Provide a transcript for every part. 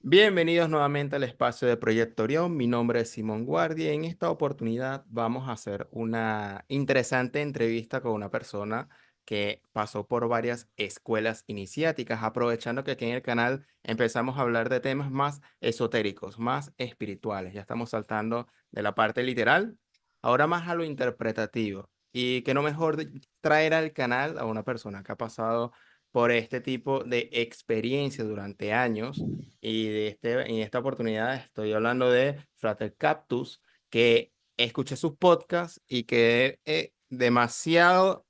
Bienvenidos nuevamente al espacio de Proyecto Orión. Mi nombre es Simón Guardia y en esta oportunidad vamos a hacer una interesante entrevista con una persona que pasó por varias escuelas iniciáticas, aprovechando que aquí en el canal empezamos a hablar de temas más esotéricos, más espirituales. Ya estamos saltando de la parte literal, ahora más a lo interpretativo. Y que no mejor traer al canal a una persona que ha pasado por este tipo de experiencia durante años y en esta oportunidad estoy hablando de Frater Cactus, que escuché sus podcasts y quedé demasiado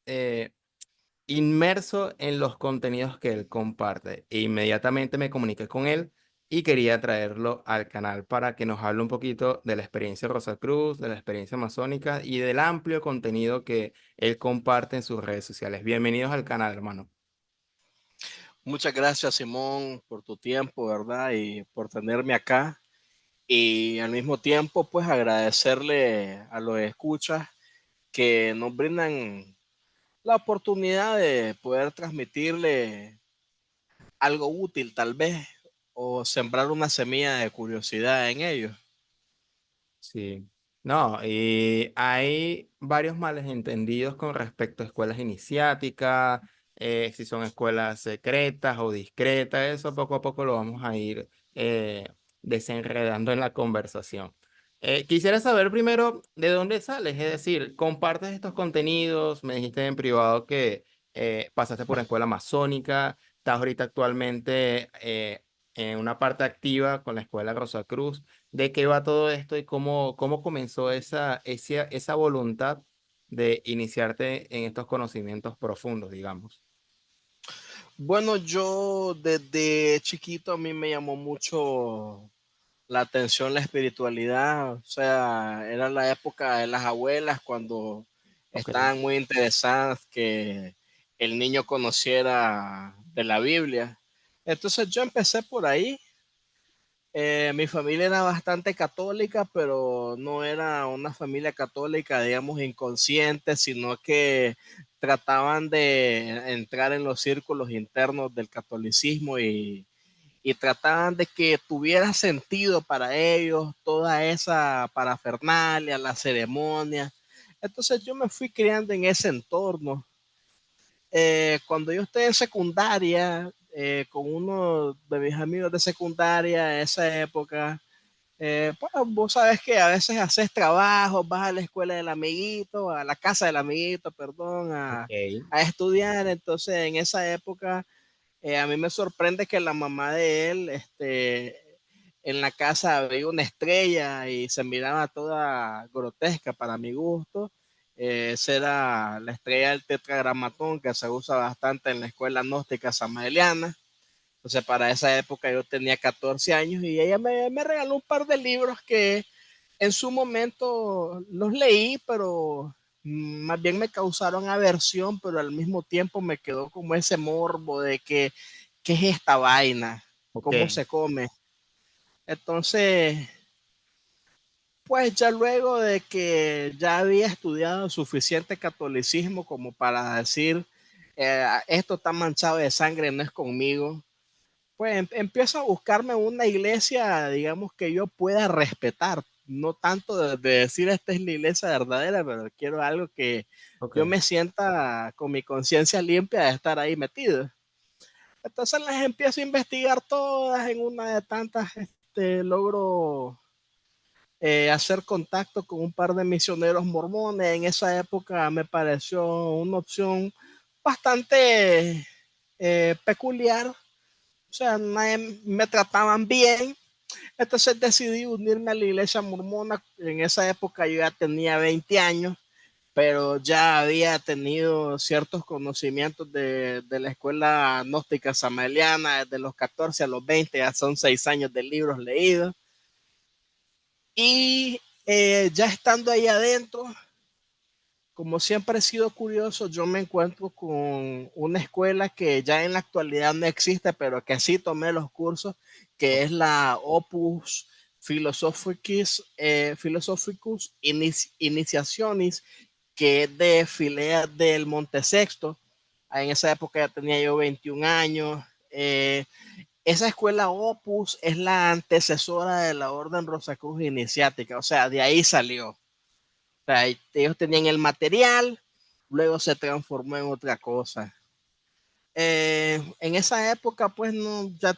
inmerso en los contenidos que él comparte. E inmediatamente me comuniqué con él y quería traerlo al canal para que nos hable un poquito de la experiencia Rosacruz, de la experiencia masónica y del amplio contenido que él comparte en sus redes sociales. Bienvenidos al canal, hermano. Muchas gracias, Simón, por tu tiempo, ¿verdad? Y por tenerme acá. Y al mismo tiempo, pues agradecerle a los escuchas que nos brindan la oportunidad de poder transmitirle algo útil, tal vez, o sembrar una semilla de curiosidad en ellos. Sí, no, y hay varios males entendidos con respecto a escuelas iniciáticas, si son escuelas secretas o discretas, eso poco a poco lo vamos a ir desenredando en la conversación. Quisiera saber primero de dónde sales, es decir, compartes estos contenidos, me dijiste en privado que pasaste por una escuela masónica, estás ahorita actualmente en una parte activa con la escuela Rosacruz. ¿De qué va todo esto y cómo comenzó esa voluntad de iniciarte en estos conocimientos profundos, digamos? Bueno, yo desde chiquito a mí me llamó mucho la atención, la espiritualidad, o sea, era la época de las abuelas cuando Ok, estaban muy interesadas que el niño conociera de la Biblia. Entonces yo empecé por ahí. Mi familia era bastante católica, pero no era una familia católica, digamos, inconsciente, sino que trataban de entrar en los círculos internos del catolicismo y trataban de que tuviera sentido para ellos toda esa parafernalia, la ceremonia. Entonces yo me fui criando en ese entorno. Cuando yo estoy en secundaria, con uno de mis amigos de secundaria, en esa época, pues vos sabes que a veces haces trabajo, vas a la escuela del amiguito, a la casa del amiguito, perdón, ok, a estudiar. Entonces en esa época a mí me sorprende que la mamá de él, en la casa veía una estrella y se miraba toda grotesca para mi gusto. Esa era la estrella del tetragramatón que se usa bastante en la escuela gnóstica samaeliana. Entonces, para esa época yo tenía 14 años y ella me regaló un par de libros que en su momento los leí, pero más bien me causaron aversión, pero al mismo tiempo me quedó como ese morbo de que, ¿qué es esta vaina? ok, ¿Cómo se come? Entonces, pues ya luego de que ya había estudiado suficiente catolicismo como para decir, esto está manchado de sangre, no es conmigo, pues empiezo a buscarme una iglesia, digamos, que yo pueda respetar. No tanto de decir esta es la iglesia verdadera, pero quiero algo que yo ok. me sienta con mi conciencia limpia de estar ahí metido. Entonces las empiezo a investigar todas. En una de tantas logro hacer contacto con un par de misioneros mormones. En esa época me pareció una opción bastante peculiar. O sea, me trataban bien. Entonces decidí unirme a la iglesia mormona. En esa época yo ya tenía 20 años, pero ya había tenido ciertos conocimientos de la escuela gnóstica samaeliana. Desde los 14 a los 20 ya son 6 años de libros leídos. Y ya estando ahí adentro, como siempre he sido curioso, yo me encuentro con una escuela que ya en la actualidad no existe, pero que sí tomé los cursos, que es la Opus Philosophicus Initiationis, que es de Filea del Monte Sexto. En esa época ya tenía yo 21 años. Esa escuela Opus es la antecesora de la Orden Rosacruz Iniciática, o sea, de ahí salió. O sea, ellos tenían el material, luego se transformó en otra cosa. En esa época, pues no, ya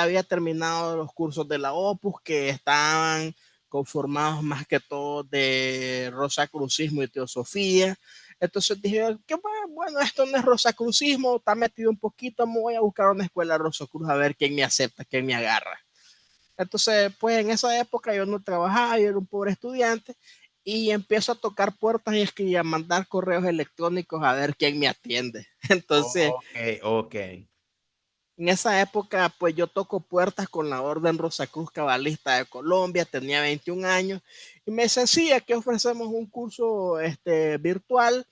había terminado los cursos de la Opus, que estaban conformados más que todo de rosacrucismo y teosofía. Entonces dije, que bueno, esto no es rosacrucismo, está metido un poquito, me voy a buscar una escuela Rosacruz a ver quién me acepta, quién me agarra. Entonces, pues en esa época yo no trabajaba, yo era un pobre estudiante y empiezo a tocar puertas y a mandar correos electrónicos a ver quién me atiende. Entonces, Ok, ok. en esa época, pues yo toco puertas con la Orden Rosacruz Cabalista de Colombia, tenía 21 años y me decían, sí, aquí ofrecemos un curso virtual,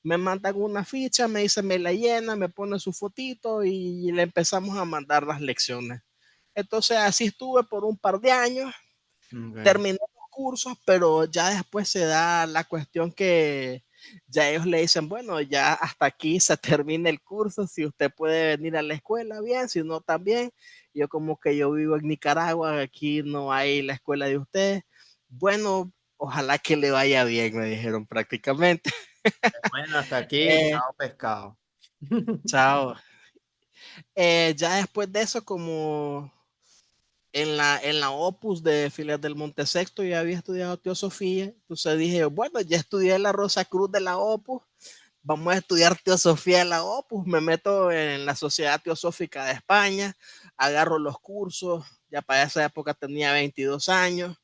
me mandan una ficha, me dicen, me la llena, me pone su fotito y le empezamos a mandar las lecciones. Entonces así estuve por un par de años, Ok. terminé los cursos, pero ya después se da la cuestión que ya ellos le dicen, bueno, ya hasta aquí se termina el curso, si usted puede venir a la escuela, bien, si no, también. Yo como que yo vivo en Nicaragua, aquí no hay la escuela de usted. Bueno, ojalá que le vaya bien, me dijeron prácticamente. Bueno, hasta aquí, Eh, chao pescado. chao. Ya después de eso, como en la Opus de Filias del Monte Sexto ya había estudiado teosofía, entonces dije, bueno, ya estudié la Rosa Cruz de la Opus, vamos a estudiar teosofía de la Opus, me meto en la Sociedad Teosófica de España, agarro los cursos, ya para esa época tenía 22 años.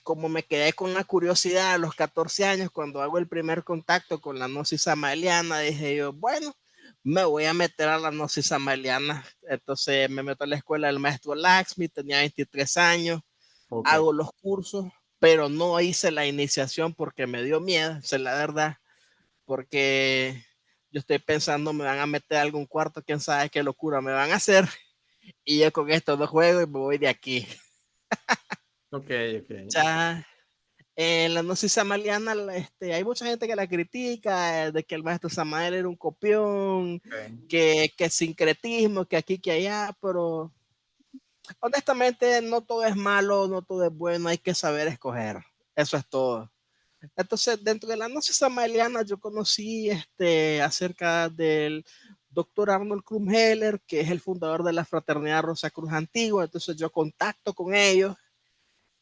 Como me quedé con la curiosidad a los 14 años, cuando hago el primer contacto con la gnosis samaliana, dije yo, bueno, me voy a meter a la gnosis samaliana. Entonces me meto a la escuela del maestro Laxmi, tenía 23 años, Ok. hago los cursos, pero no hice la iniciación porque me dio miedo, esa es la verdad, porque yo estoy pensando, me van a meter a algún cuarto, quién sabe qué locura me van a hacer, y yo con esto no juego y me voy de aquí. Ok, ok. Ya en la gnosis samaliana, hay mucha gente que la critica, de que el maestro Samael era un copión, Ok. que sincretismo, que aquí, que allá, pero honestamente no todo es malo, no todo es bueno, hay que saber escoger, eso es todo. Entonces, dentro de la gnosis samaliana yo conocí acerca del doctor Arnold Krumheller, que es el fundador de la Fraternidad Rosa Cruz Antigua, entonces yo contacto con ellos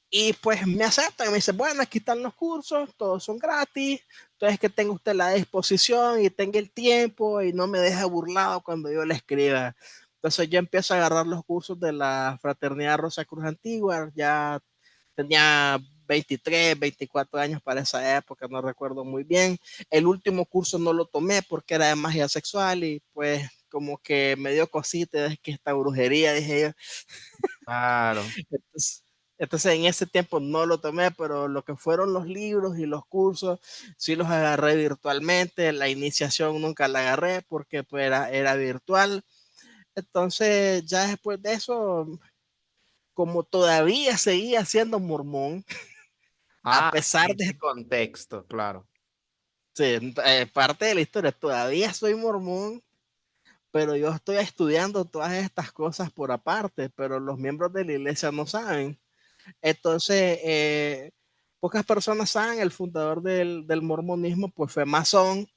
y pues me aceptan, me dicen, bueno, aquí están los cursos, todos son gratis, entonces que tenga usted la disposición y tenga el tiempo y no me deje burlado cuando yo le escriba. Entonces yo empiezo a agarrar los cursos de la Fraternidad Rosa Cruz Antigua, ya tenía 23, 24 años para esa época, no recuerdo muy bien. El último curso no lo tomé porque era de magia sexual y pues como que me dio cosita, es que esta brujería, dije yo. Claro. Entonces, en ese tiempo no lo tomé, pero lo que fueron los libros y los cursos, sí los agarré virtualmente. La iniciación nunca la agarré porque pues, era virtual. Entonces, ya después de eso, como todavía seguía siendo mormón, a Ah, pesar en ese de contexto, claro. sí, parte de la historia, todavía soy mormón, pero yo estoy estudiando todas estas cosas por aparte, pero los miembros de la iglesia no saben. Entonces, pocas personas saben, el fundador del mormonismo pues fue masón.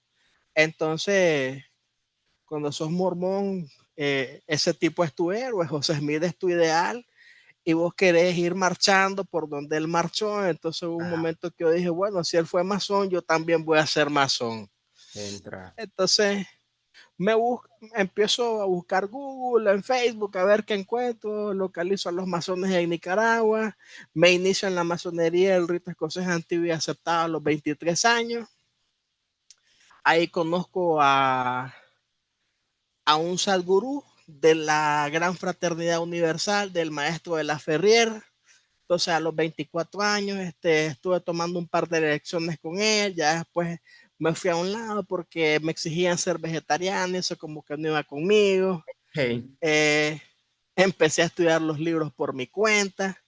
Entonces, cuando sos mormón, ese tipo es tu héroe, José Smith es tu ideal y vos querés ir marchando por donde él marchó. Entonces hubo un Ah, momento que yo dije, bueno, si él fue masón, yo también voy a ser masón. entra. Entonces, empiezo a buscar Google, en Facebook, a ver qué encuentro, localizo a los masones en Nicaragua, me inicio en la masonería, el rito escocés antiguo y aceptado a los 23 años. Ahí conozco a un Sadhguru de la Gran Fraternidad Universal, del maestro de la Ferrier. Entonces a los 24 años estuve tomando un par de lecciones con él, ya después me fui a un lado porque me exigían ser vegetariano, eso como que no iba conmigo. Hey. Eh, Empecé a estudiar los libros por mi cuenta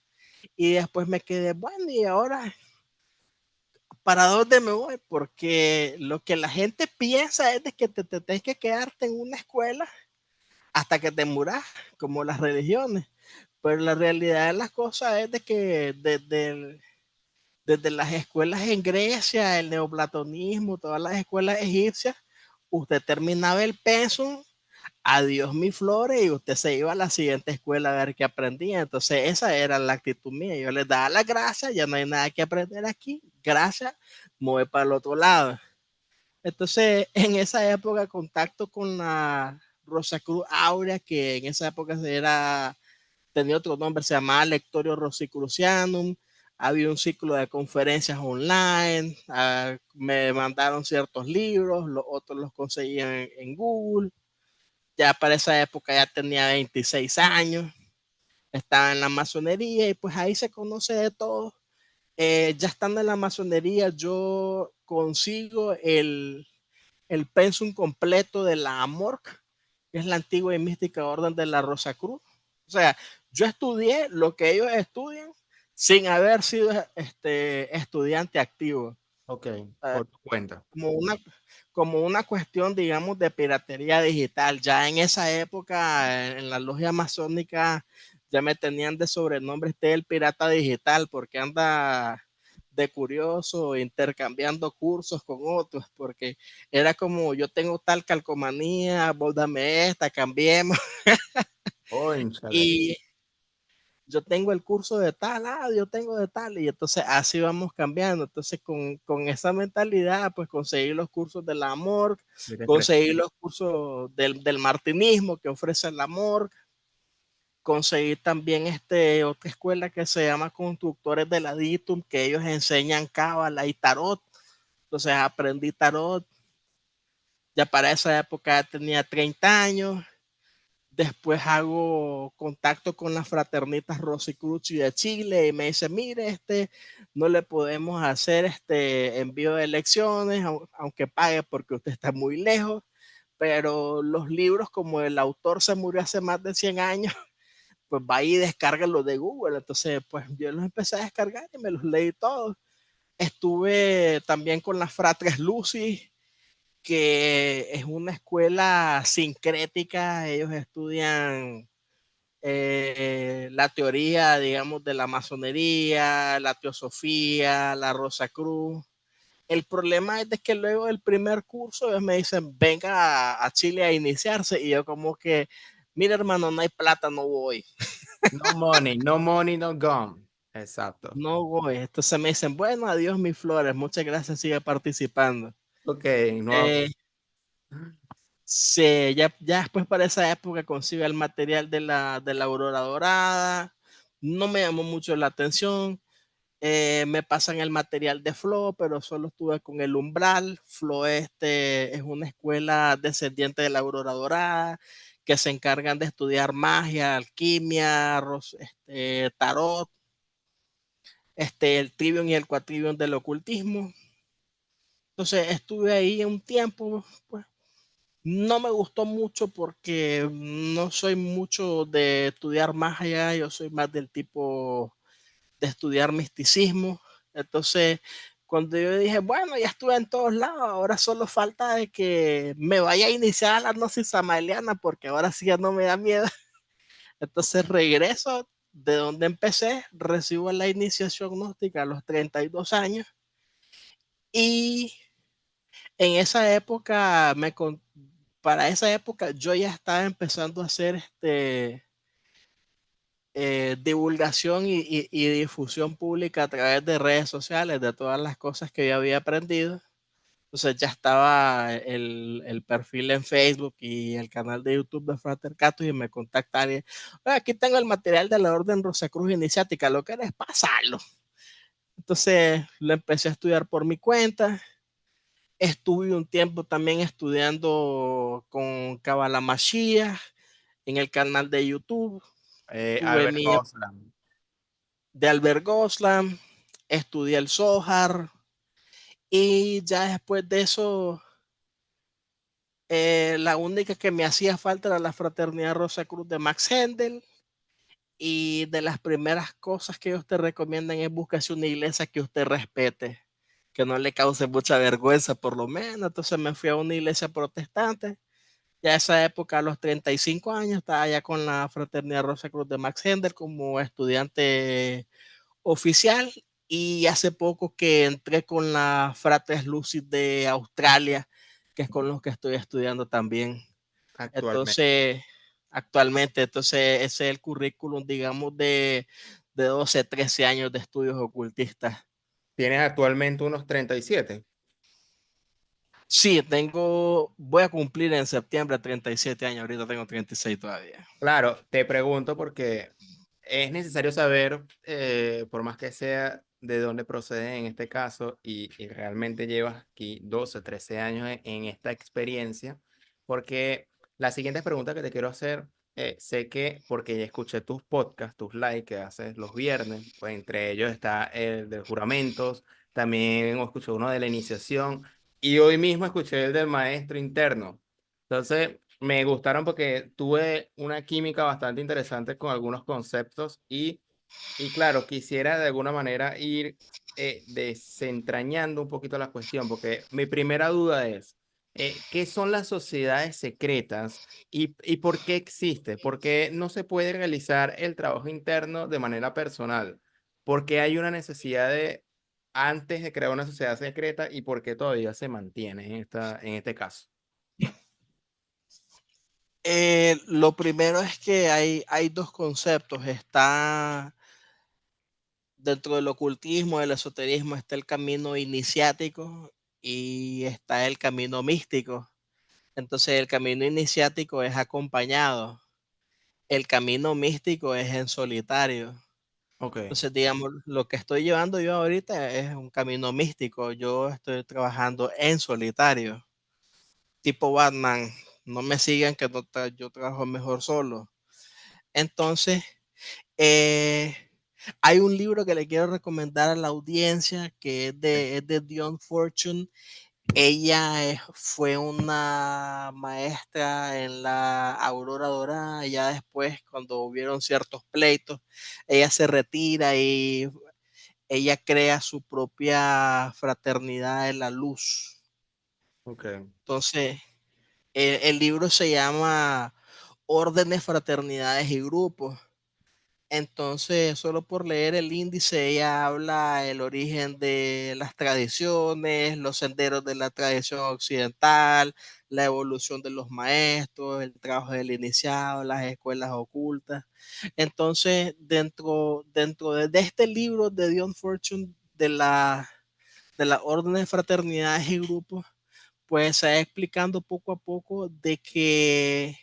y después me quedé, bueno, y ahora, ¿para dónde me voy? Porque lo que la gente piensa es de que te tienes que quedarte en una escuela hasta que te muras, como las religiones. Pero la realidad de las cosas es de que desde las escuelas en Grecia, el neoplatonismo, todas las escuelas egipcias, usted terminaba el pensum, adiós mis flores, y usted se iba a la siguiente escuela a ver qué aprendía. Entonces esa era la actitud mía. Yo les daba las gracias, ya no hay nada que aprender aquí, gracias, me voy para el otro lado. Entonces en esa época contacto con la Rosacruz Aurea, que en esa época tenía otro nombre, se llamaba Lectorio Rosicrucianum. Había un ciclo de conferencias online, me mandaron ciertos libros, los otros los conseguían en Google. Ya para esa época ya tenía 26 años, estaba en la masonería y pues ahí se conoce de todo. Ya estando en la masonería, yo consigo el pensum completo de la AMORC, que es la antigua y mística orden de la Rosacruz. O sea, yo estudié lo que ellos estudian sin haber sido estudiante activo. Ok, Uh, por tu cuenta. como una, como una cuestión, digamos, de piratería digital. Ya en esa época, en la logia masónica, ya me tenían de sobrenombre el pirata digital, porque anda de curioso intercambiando cursos con otros, porque era como yo tengo tal calcomanía, vos dame esta, cambiemos. Cónchale. Y yo tengo el curso de tal, yo tengo de tal, y entonces así vamos cambiando. Entonces con esa mentalidad, pues conseguí los cursos del amor, Mira, conseguí los cursos del martinismo que ofrece el amor, conseguí también otra escuela que se llama Constructores de la Ditum, que ellos enseñan cábala y tarot. Entonces aprendí tarot, ya para esa época ya tenía 30 años. Después hago contacto con las fraternitas Rosicruci de Chile y me dice, mire, no le podemos hacer este envío de lecciones, aunque pague porque usted está muy lejos, pero los libros, como el autor se murió hace más de 100 años, pues va y descarga los de Google. Entonces, pues yo los empecé a descargar y me los leí todos. Estuve también con las Fratres Lucis, que es una escuela sincrética. Ellos estudian la teoría, digamos, de la masonería, la teosofía, la Rosa Cruz. El problema es de que luego del primer curso ellos me dicen, venga a Chile a iniciarse, y yo como que, mira hermano, no hay plata, no voy. no money, no money, no gum. Exacto. No voy. Entonces me dicen, bueno, adiós mis flores, muchas gracias, sigue participando. Ok, no. Eh, sí, ya después para esa época consigo el material de la Aurora Dorada, no me llamó mucho la atención. Me pasan el material de Flo, pero solo estuve con el Umbral. Flo es una escuela descendiente de la Aurora Dorada, que se encargan de estudiar magia, alquimia, tarot, el trivium y el quadrivium del ocultismo. Entonces estuve ahí un tiempo, pues no me gustó mucho porque no soy mucho de estudiar magia, yo soy más del tipo de estudiar misticismo. Entonces, cuando yo dije, bueno, ya estuve en todos lados, ahora solo falta de que me vaya a iniciar a la gnosis samaeliana, porque ahora sí ya no me da miedo. Entonces regreso de donde empecé, recibo la iniciación gnóstica a los 32 años, y en esa época, para esa época yo ya estaba empezando a hacer divulgación y difusión pública a través de redes sociales de todas las cosas que yo había aprendido. Entonces ya estaba el perfil en Facebook y el canal de YouTube de Frater Catus, y me contactaron. Aquí tengo el material de la Orden Rosacruz Iniciática, ¿lo querés pasarlo? Entonces lo empecé a estudiar por mi cuenta. Estuve un tiempo también estudiando con Kabbalah Mashiach en el canal de YouTube. Tuve Albert mi Goslam. de Albert Goslam, estudié el Zohar, y ya después de eso, la única que me hacía falta era la Fraternidad Rosa Cruz de Max Hendel, y de las primeras cosas que ellos te recomiendan es buscarse una iglesia que usted respete, que no le cause mucha vergüenza por lo menos. Entonces me fui a una iglesia protestante, Ya esa época, a los 35 años, estaba ya con la Fraternidad Rosa Cruz de Max Hender como estudiante oficial, y hace poco que entré con la Fratres Lucid de Australia, que es con los que estoy estudiando también. actualmente? Entonces, actualmente, entonces ese es el currículum, digamos, de 12, 13 años de estudios ocultistas. ¿Tienes actualmente unos 37? Sí, voy a cumplir en septiembre 37 años, ahorita tengo 36 todavía. Claro, te pregunto porque es necesario saber, por más que sea, de dónde procede en este caso y realmente llevas aquí 12, 13 años en esta experiencia, porque la siguiente pregunta que te quiero hacer, sé que, porque ya escuché tus podcasts, tus lives que haces los viernes, pues entre ellos está el de juramentos, también escuché uno de la iniciación y hoy mismo escuché el del maestro interno. Entonces, me gustaron porque tuve una química bastante interesante con algunos conceptos y claro, quisiera de alguna manera ir desentrañando un poquito la cuestión, porque mi primera duda es, ¿qué son las sociedades secretas y por qué existe? ¿Por qué no se puede realizar el trabajo interno de manera personal? ¿Por qué hay una necesidad de, antes de crear una sociedad secreta y por qué todavía se mantiene en este caso? Lo primero es que hay dos conceptos. Está dentro del ocultismo, del esoterismo, está el camino iniciático y está el camino místico. Entonces el camino iniciático es acompañado, el camino místico es en solitario. Ok, Entonces, digamos, lo que estoy llevando yo ahorita es un camino místico. Yo estoy trabajando en solitario, tipo Batman. No me sigan que no yo trabajo mejor solo. Entonces, eh, hay un libro que le quiero recomendar a la audiencia que es de Dion Fortune. Ella fue una maestra en la Aurora Dorada. Ya después, cuando hubieron ciertos pleitos, ella se retira y ella crea su propia fraternidad de la luz. ok. Entonces, el libro se llama Órdenes, Fraternidades y Grupos. Entonces, solo por leer el índice, ella habla el origen de las tradiciones, los senderos de la tradición occidental, la evolución de los maestros, el trabajo del iniciado, las escuelas ocultas. Entonces, dentro de este libro de Dion Fortune, de la orden de fraternidades y grupos, pues se va explicando poco a poco de que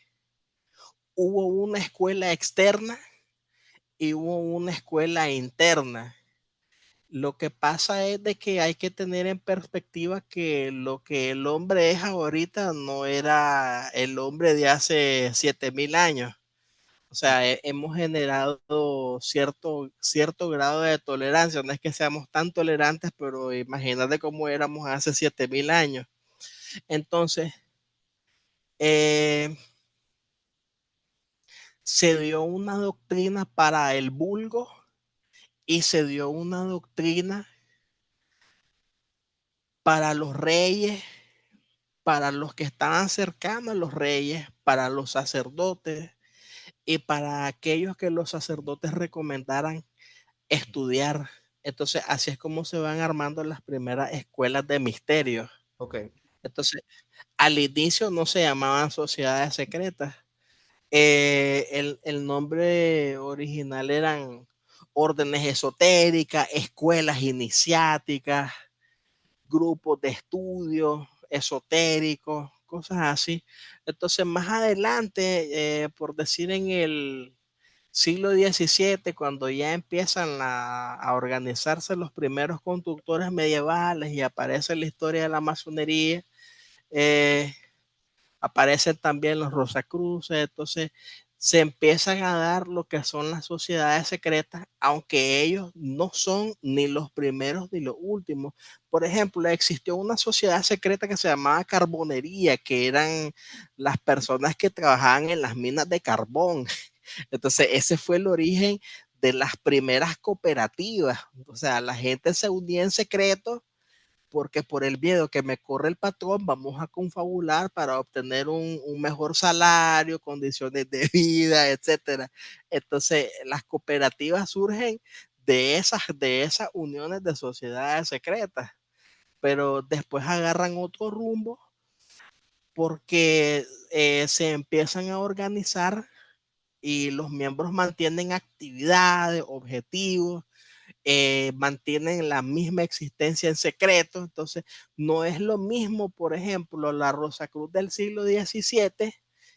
hubo una escuela externa y hubo una escuela interna. Lo que pasa es de que hay que tener en perspectiva que lo que el hombre es ahorita no era el hombre de hace 7000 años. O sea, hemos generado cierto grado de tolerancia. No es que seamos tan tolerantes, pero imagínate cómo éramos hace 7000 años. Entonces, eh, se dio una doctrina para el vulgo y se dio una doctrina para los reyes, para los que estaban cercanos a los reyes, para los sacerdotes y para aquellos que los sacerdotes recomendaran estudiar. Entonces, así es como se van armando las primeras escuelas de misterios. Ok, Entonces, al inicio no se llamaban sociedades secretas. El nombre original eran órdenes esotéricas, escuelas iniciáticas, grupos de estudio esotéricos, cosas así. Entonces, más adelante, por decir en el siglo XVII, cuando ya empiezan a organizarse los primeros conductores medievales y aparece la historia de la masonería, eh, aparecen también los Rosacruces. Entonces se empiezan a dar lo que son las sociedades secretas, aunque ellos no son ni los primeros ni los últimos. Por ejemplo, existió una sociedad secreta que se llamaba Carbonería, que eran las personas que trabajaban en las minas de carbón. Entonces ese fue el origen de las primeras cooperativas. O sea, la gente se unía en secreto porque por el miedo que me corre el patrón, vamos a confabular para obtener un mejor salario, condiciones de vida, etcétera. Entonces, las cooperativas surgen de esas uniones de sociedades secretas, pero después agarran otro rumbo porque se empiezan a organizar y los miembros mantienen actividades, objetivos, mantienen la misma existencia en secreto. Entonces, no es lo mismo, por ejemplo, la Rosacruz del siglo XVII,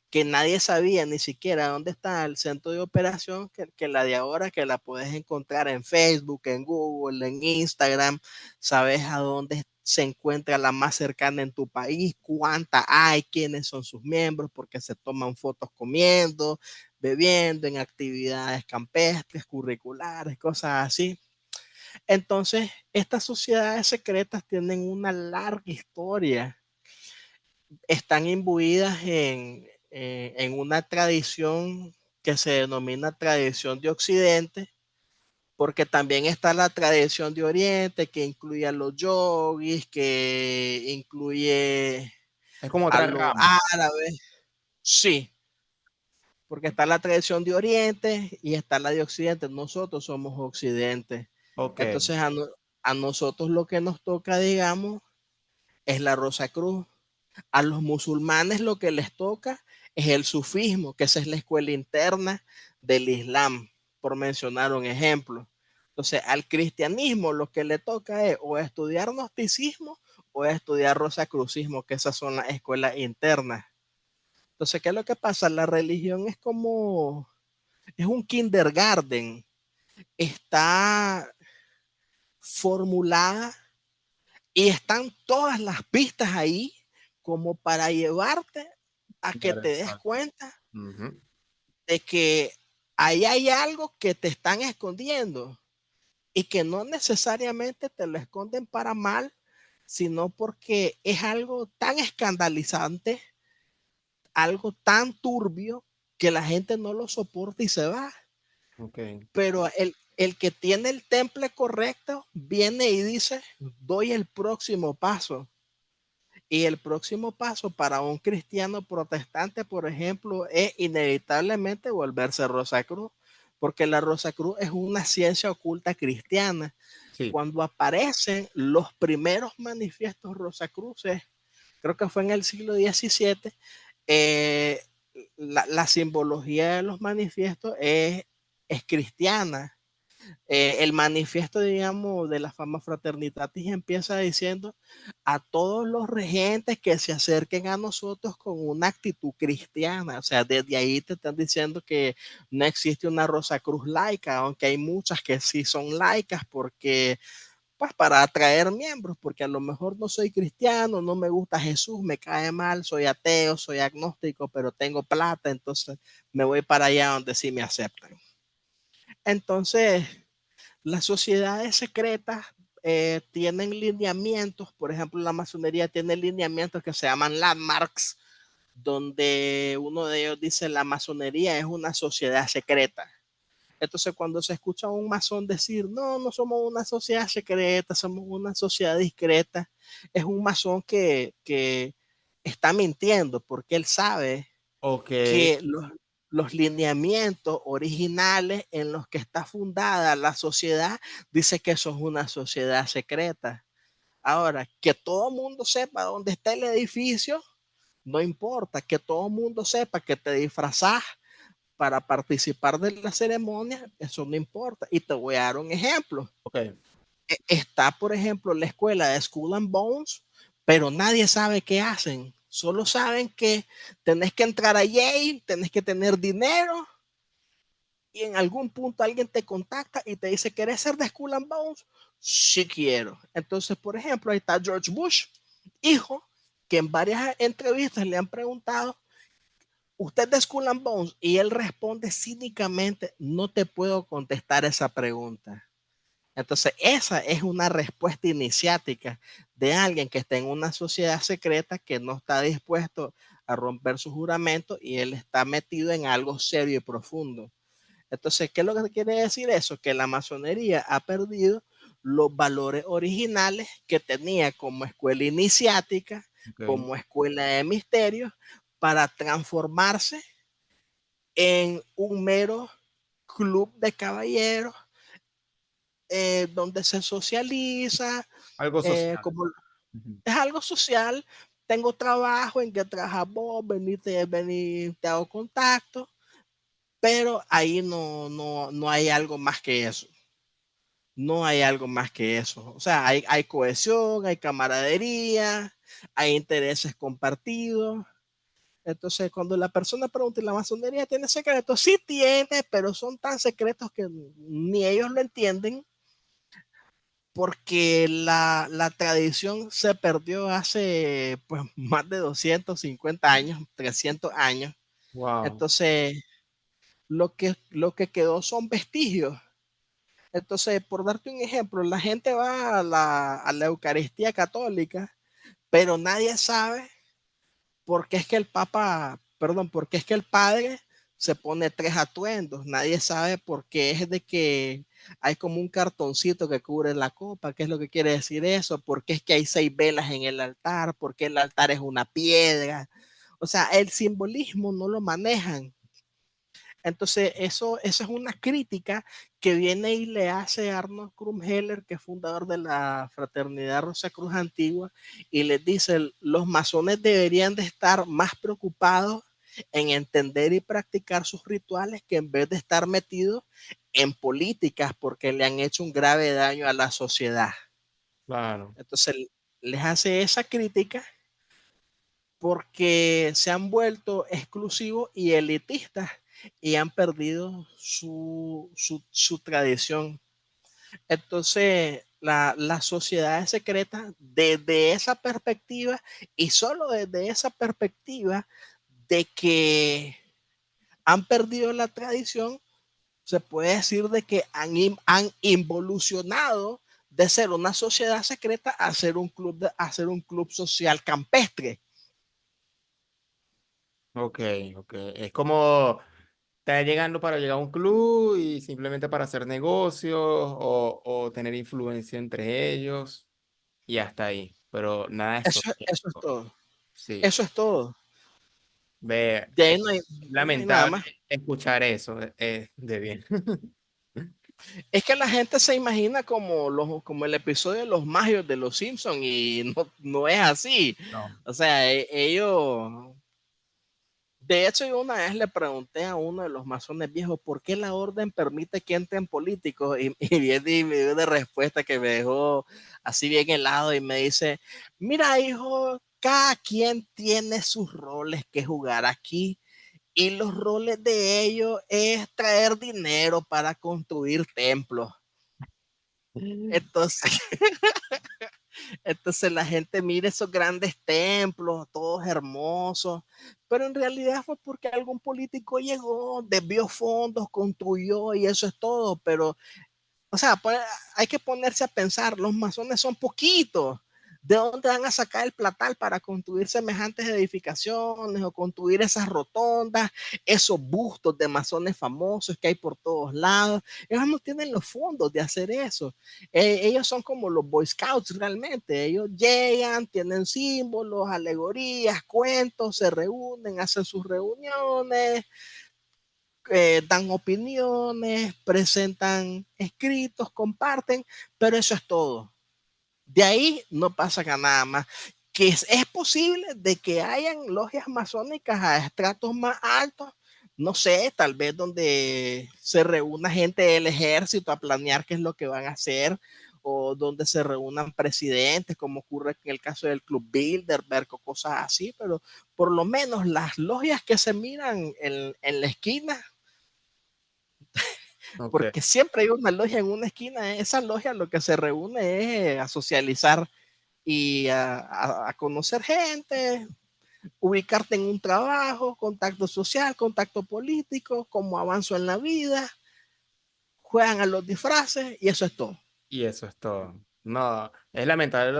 que nadie sabía ni siquiera dónde está el centro de operación, que la de ahora, que la puedes encontrar en Facebook, en Google, en Instagram, sabes a dónde se encuentra la más cercana en tu país, cuánta hay, quiénes son sus miembros, porque se toman fotos comiendo, bebiendo, en actividades campestres, curriculares, cosas así. Entonces, estas sociedades secretas tienen una larga historia, están imbuidas en una tradición que se denomina tradición de Occidente, porque también está la tradición de Oriente, que incluye a los yogis, que incluye Es como a otra los rama. árabes. Sí, porque está la tradición de Oriente y está la de Occidente. Nosotros somos Occidente. Ok. Entonces, a nosotros lo que nos toca, digamos, es la Rosa Cruz. A los musulmanes lo que les toca es el sufismo, que esa es la escuela interna del Islam, por mencionar un ejemplo. Entonces, al cristianismo lo que le toca es o estudiar gnosticismo o estudiar rosacrucismo, que esas son las escuelas internas. Entonces, ¿qué es lo que pasa? La religión es un kindergarten, está formulada y están todas las pistas ahí como para llevarte a que te des Interesante. cuenta Ujú. de que ahí hay algo que te están escondiendo y que no necesariamente te lo esconden para mal, sino porque es algo tan escandalizante, algo tan turbio que la gente no lo soporta y se va. Ok. Pero el que tiene el temple correcto viene y dice, doy el próximo paso. Y el próximo paso para un cristiano protestante, por ejemplo, es inevitablemente volverse Rosacruz, porque la Rosacruz es una ciencia oculta cristiana. Sí. Cuando aparecen los primeros manifiestos Rosacruces, creo que fue en el siglo XVII, eh, la simbología de los manifiestos es cristiana. El manifiesto, digamos, de la fama fraternitatis empieza diciendo a todos los regentes que se acerquen a nosotros con una actitud cristiana. O sea, desde ahí te están diciendo que no existe una Rosa Cruz laica, aunque hay muchas que sí son laicas porque pues para atraer miembros, porque a lo mejor no soy cristiano, no me gusta Jesús, me cae mal, soy ateo, soy agnóstico, pero tengo plata, entonces me voy para allá donde sí me aceptan. Entonces, las sociedades secretas tienen lineamientos, por ejemplo, la masonería tiene lineamientos que se llaman landmarks, donde uno de ellos dice la masonería es una sociedad secreta. Entonces, cuando se escucha a un masón decir, no, no somos una sociedad secreta, somos una sociedad discreta, es un masón que está mintiendo porque él sabe Ok. que los lineamientos originales en los que está fundada la sociedad dice que eso es una sociedad secreta. Ahora, que todo el mundo sepa dónde está el edificio, no importa. Que todo el mundo sepa que te disfrazas para participar de la ceremonia, eso no importa. Y te voy a dar un ejemplo. Ok. Está, por ejemplo, la escuela de Skull and Bones, pero nadie sabe qué hacen. Solo saben que tenés que entrar a Yale, tenés que tener dinero y en algún punto alguien te contacta y te dice, ¿querés ser de Skull and Bones? Sí quiero. Entonces, por ejemplo, ahí está George Bush, hijo, que en varias entrevistas le han preguntado, ¿usted de Skull and Bones? Y él responde cínicamente, no te puedo contestar esa pregunta. Entonces, esa es una respuesta iniciática de alguien que está en una sociedad secreta que no está dispuesto a romper su juramento y él está metido en algo serio y profundo. Entonces, ¿qué es lo que quiere decir eso? Que la masonería ha perdido los valores originales que tenía como escuela iniciática, Ok. como escuela de misterios, para transformarse en un mero club de caballeros donde se socializa, Algo social. como Ujú. es algo social. Tengo trabajo en que trabajas vos, venir, te hago contacto, pero ahí no hay algo más que eso. No hay algo más que eso. O sea, hay cohesión, hay camaradería, hay intereses compartidos. Entonces, cuando la persona pregunta, ¿y la masonería tiene secretos? Sí tiene, pero son tan secretos que ni ellos lo entienden, porque la tradición se perdió hace pues más de 250 años, 300 años. Wow. Entonces, lo que quedó son vestigios. Entonces, por darte un ejemplo, la gente va a la Eucaristía católica, pero nadie sabe por qué es que el Papa, perdón, por qué es que el Padre se pone tres atuendos. Nadie sabe por qué es de que hay como un cartoncito que cubre la copa. ¿Qué es lo que quiere decir eso? ¿Por qué es que hay 6 velas en el altar? ¿Por qué el altar es una piedra? O sea, el simbolismo no lo manejan. Entonces, eso es una crítica que viene y le hace Arnold Krumheller, que es fundador de la Fraternidad Rosa Cruz Antigua, y les dice, los masones deberían de estar más preocupados en entender y practicar sus rituales que en vez de estar metidos en políticas porque le han hecho un grave daño a la sociedad. Claro. Entonces, les hace esa crítica porque se han vuelto exclusivos y elitistas y han perdido su tradición. Entonces, las sociedades secretas, desde esa perspectiva y solo desde esa perspectiva de que han perdido la tradición, se puede decir de que han involucionado de ser una sociedad secreta a ser un club social campestre. Ok, ok. Es como está llegando para llegar a un club y simplemente para hacer negocios o tener influencia entre ellos y hasta ahí. Pero nada de Eso es social. todo. Sí. Eso es todo. Ve, De ahí es no hay nada lamentable más. escuchar eso de bien. Es que la gente se imagina como el episodio de los magios de los Simpsons y no es así. No. O sea, ellos. De hecho, yo una vez le pregunté a uno de los masones viejos por qué la orden permite que entren políticos y viene y me dio una respuesta que me dejó así bien helado y me dice, mira hijo, cada quien tiene sus roles que jugar aquí y los roles de ellos es traer dinero para construir templos. Entonces, entonces la gente mira esos grandes templos, todos hermosos, pero en realidad fue porque algún político llegó, desvió fondos, construyó y eso es todo. Pero o sea, pues, hay que ponerse a pensar, los masones son poquitos. ¿De dónde van a sacar el platal para construir semejantes edificaciones o construir esas rotondas, esos bustos de masones famosos que hay por todos lados? Ellos no tienen los fondos de hacer eso. Ellos son como los Boy Scouts realmente. Ellos llegan, tienen símbolos, alegorías, cuentos, se reúnen, hacen sus reuniones, dan opiniones, presentan escritos, comparten, pero eso es todo. De ahí no pasa nada más. Que es posible de que hayan logias masónicas a estratos más altos, no sé, tal vez donde se reúna gente del ejército a planear qué es lo que van a hacer, o donde se reúnan presidentes, como ocurre en el caso del Club Bilderberg o cosas así, pero por lo menos las logias que se miran en la esquina, Ok. porque siempre hay una logia en una esquina. Esa logia lo que se reúne es a socializar y a conocer gente, ubicarte en un trabajo, contacto social, contacto político, cómo avanzo en la vida, juegan a los disfraces y eso es todo. Y eso es todo. No, es lamentable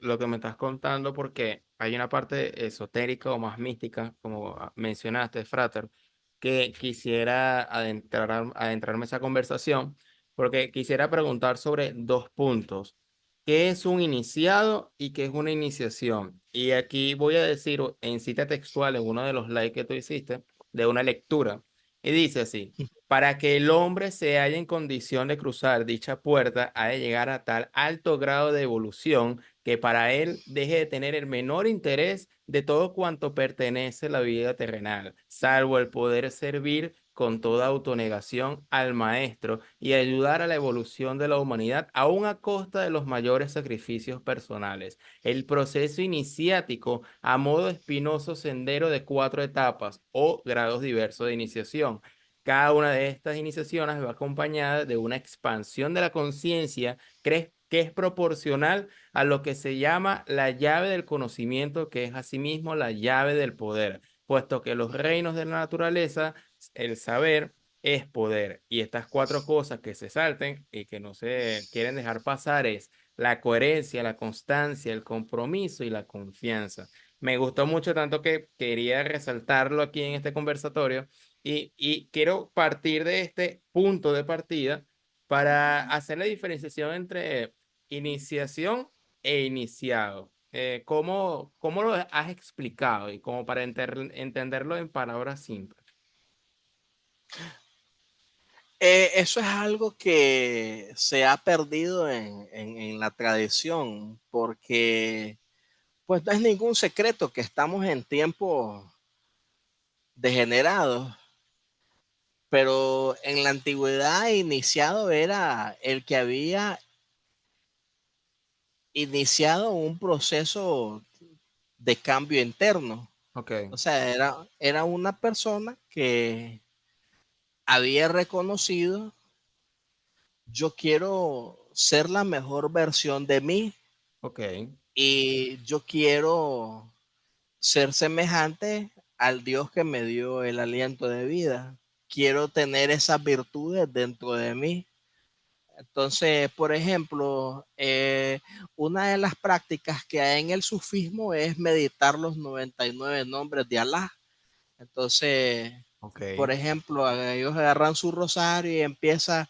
lo que me estás contando porque hay una parte esotérica o más mística, como mencionaste, Frater, que quisiera adentrarme en esa conversación, porque quisiera preguntar sobre dos puntos. ¿Qué es un iniciado y qué es una iniciación? Y aquí voy a decir en cita textual, en uno de los likes que tú hiciste, de una lectura, y dice así: para que el hombre se halla en condición de cruzar dicha puerta, ha de llegar a tal alto grado de evolución que para él deje de tener el menor interés de todo cuanto pertenece a la vida terrenal, salvo el poder servir con toda autonegación al maestro y ayudar a la evolución de la humanidad, aún a costa de los mayores sacrificios personales. El proceso iniciático, a modo espinoso sendero de 4 etapas o grados diversos de iniciación. Cada una de estas iniciaciones va acompañada de una expansión de la conciencia que es proporcional a lo que se llama la llave del conocimiento, que es asimismo la llave del poder, puesto que los reinos de la naturaleza, el saber es poder. Y estas 4 cosas que se salten y que no se quieren dejar pasar es la coherencia, la constancia, el compromiso y la confianza. Me gustó mucho tanto que quería resaltarlo aquí en este conversatorio y quiero partir de este punto de partida para hacer la diferenciación entre iniciación e iniciado. ¿Cómo lo has explicado y como para entenderlo en palabras simples? Eso es algo que se ha perdido en la tradición, porque pues no es ningún secreto que estamos en tiempos degenerados, pero en la antigüedad iniciado era el que había iniciado un proceso de cambio interno. Ok, O sea, era una persona que había reconocido, yo quiero ser la mejor versión de mí ok, y yo quiero ser semejante al Dios que me dio el aliento de vida. Quiero tener esas virtudes dentro de mí. Entonces, por ejemplo, una de las prácticas que hay en el sufismo es meditar los 99 nombres de Alá. Entonces, ok, por ejemplo, ellos agarran su rosario y empieza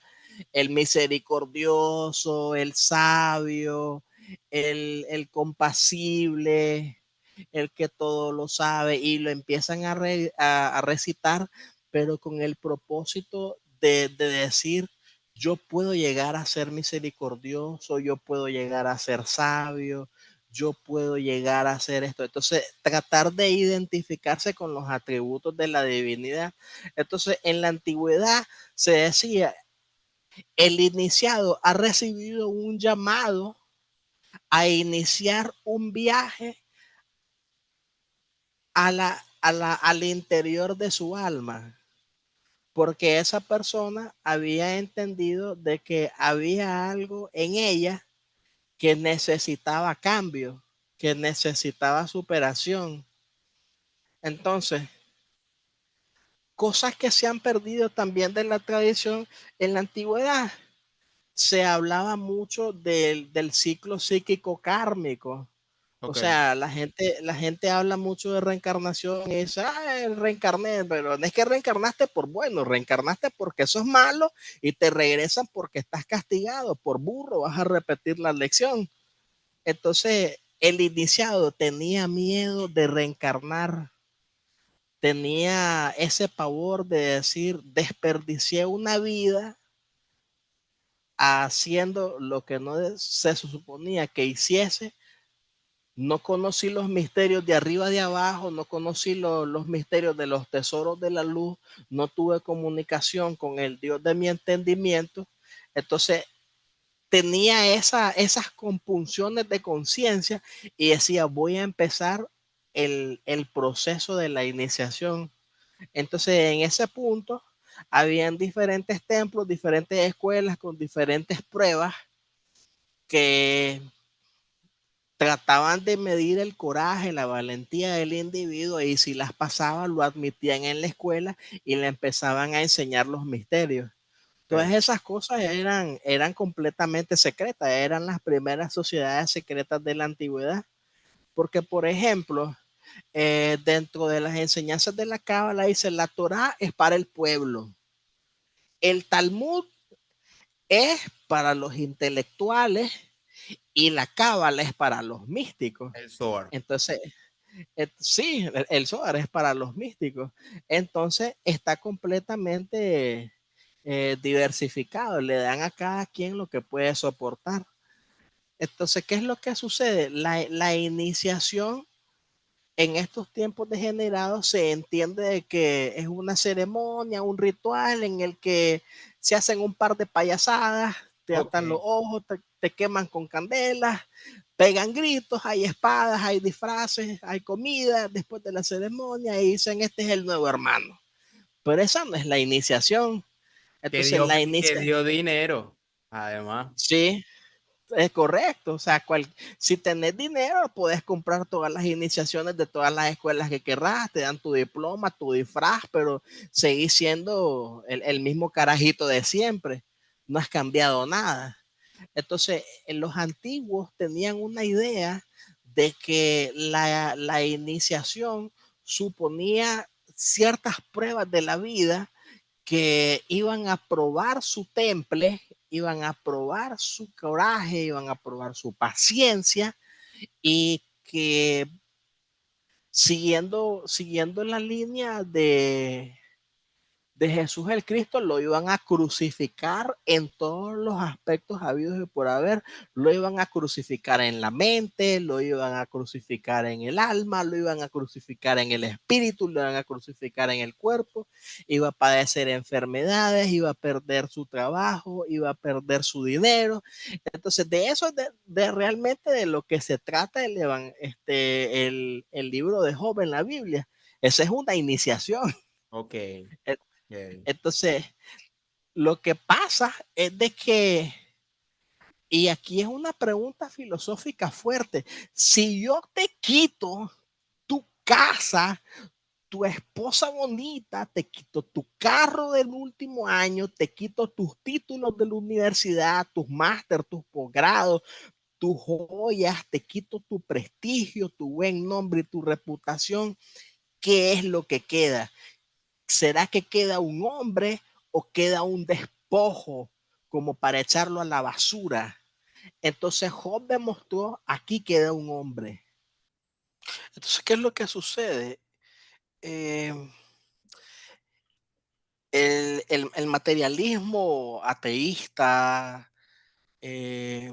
el misericordioso, el sabio, el compasible, el que todo lo sabe, y lo empiezan a recitar, pero con el propósito de decir, yo puedo llegar a ser misericordioso, yo puedo llegar a ser sabio, yo puedo llegar a hacer esto. Entonces, tratar de identificarse con los atributos de la divinidad. Entonces, en la antigüedad se decía, el iniciado ha recibido un llamado a iniciar un viaje al interior de su alma, porque esa persona había entendido de que había algo en ella que necesitaba cambio, que necesitaba superación. Entonces, cosas que se han perdido también de la tradición en la antigüedad. Se hablaba mucho del ciclo psíquico kármico. O ok. sea, la gente habla mucho de reencarnación y dice, reencarné, pero no es que reencarnaste por bueno, reencarnaste porque eso es malo y te regresan porque estás castigado, por burro, vas a repetir la lección. Entonces, el iniciado tenía miedo de reencarnar, tenía ese pavor de decir, desperdicié una vida haciendo lo que no se suponía que hiciese. No conocí los misterios de arriba de abajo, no conocí los misterios de los tesoros de la luz, no tuve comunicación con el Dios de mi entendimiento. Entonces tenía esas compunciones de conciencia y decía, voy a empezar el proceso de la iniciación. Entonces en ese punto habían diferentes templos, diferentes escuelas con diferentes pruebas que trataban de medir el coraje, la valentía del individuo, y si las pasaban lo admitían en la escuela y le empezaban a enseñar los misterios. Todas Ok. esas cosas eran completamente secretas, eran las primeras sociedades secretas de la antigüedad, porque por ejemplo, dentro de las enseñanzas de la Cábala dice, la Torá es para el pueblo, el Talmud es para los intelectuales y la cábala es para los místicos. El Zohar. Entonces, sí, el Zohar es para los místicos. Entonces, está completamente diversificado. Le dan a cada quien lo que puede soportar. Entonces, ¿qué es lo que sucede? La iniciación en estos tiempos degenerados se entiende de que es una ceremonia, un ritual en el que se hacen un par de payasadas, te Ok. atan los ojos, te queman con candelas, pegan gritos, hay espadas, hay disfraces, hay comida después de la ceremonia y dicen este es el nuevo hermano. Pero esa no es la iniciación. Entonces la Que inicia, dio dinero, además. sí, es correcto, o sea, si tenés dinero, puedes comprar todas las iniciaciones de todas las escuelas que querrás, te dan tu diploma, tu disfraz, pero seguís siendo el mismo carajito de siempre, no has cambiado nada. Entonces, los antiguos tenían una idea de que la iniciación suponía ciertas pruebas de la vida que iban a probar su temple, iban a probar su coraje, iban a probar su paciencia y que siguiendo la línea de Jesús el Cristo, lo iban a crucificar en todos los aspectos habidos y por haber, lo iban a crucificar en la mente, lo iban a crucificar en el alma, lo iban a crucificar en el espíritu, lo iban a crucificar en el cuerpo, iba a padecer enfermedades, iba a perder su trabajo, iba a perder su dinero. Entonces, de eso, de realmente de lo que se trata el libro de Job en la Biblia. Esa es una iniciación. Ok. Ok. Entonces, lo que pasa es de que, y aquí es una pregunta filosófica fuerte, si yo te quito tu casa, tu esposa bonita, te quito tu carro del último año, te quito tus títulos de la universidad, tus máster, tus posgrados, tus joyas, te quito tu prestigio, tu buen nombre y tu reputación, ¿qué es lo que queda? ¿Será que queda un hombre o queda un despojo como para echarlo a la basura? Entonces Job demostró, aquí queda un hombre. Entonces, ¿qué es lo que sucede? Eh, el materialismo ateísta, eh,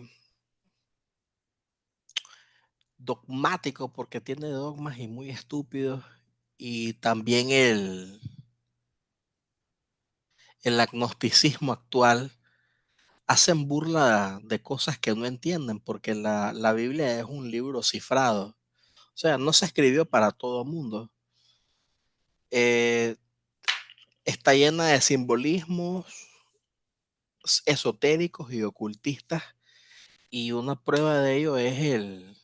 dogmático, porque tiene dogmas y muy estúpidos, y también el agnosticismo actual, hacen burla de cosas que no entienden, porque la Biblia es un libro cifrado. O sea, no se escribió para todo el mundo. Eh, Está llena de simbolismos esotéricos y ocultistas. Y una prueba de ello es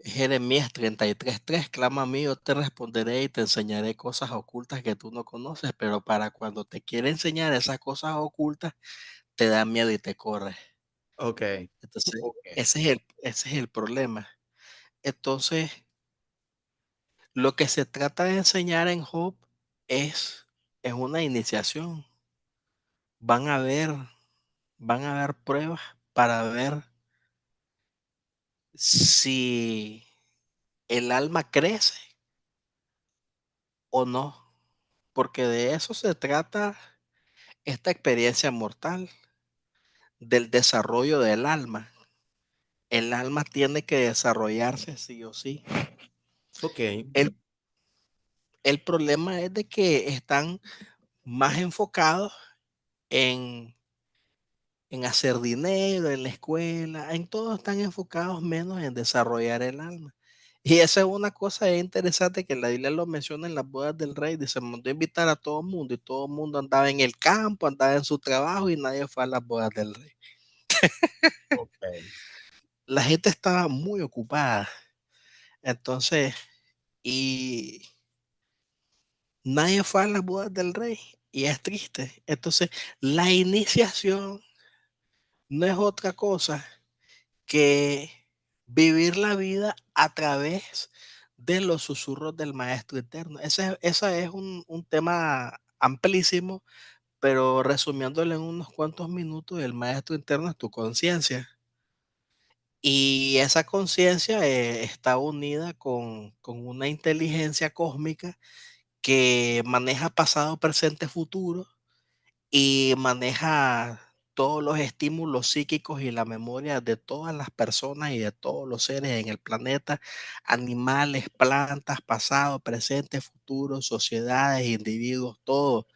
Jeremías 33:3. Clama a mí, yo te responderé y te enseñaré cosas ocultas que tú no conoces. Pero para cuando te quiere enseñar esas cosas ocultas, te da miedo y te corre. Ok. Entonces, Ok. ese es el problema. Entonces, lo que se trata de enseñar en Job es una iniciación. Van a ver, van a haber pruebas para ver si el alma crece o no, porque de eso se trata esta experiencia mortal, del desarrollo del alma. El alma tiene que desarrollarse sí o sí. Ok. El, el problema es de que están más enfocados en hacer dinero, en la escuela, en todo están enfocados menos en desarrollar el alma. Y esa es una cosa interesante que la Biblia lo menciona en las bodas del rey. Dice, mandó a invitar a todo el mundo y todo el mundo andaba en el campo, andaba en su trabajo y nadie fue a las bodas del rey. Ok. La gente estaba muy ocupada. Entonces, y nadie fue a las bodas del rey. Y es triste. Entonces, la iniciación no es otra cosa que vivir la vida a través de los susurros del Maestro Eterno. Ese es un tema amplísimo, pero resumiéndole en unos cuantos minutos, el maestro interno es tu conciencia. Y esa conciencia está unida con una inteligencia cósmica que maneja pasado, presente, futuro y maneja todos los estímulos psíquicos y la memoria de todas las personas y de todos los seres en el planeta, animales, plantas, pasado, presente, futuro, sociedades, individuos, todo.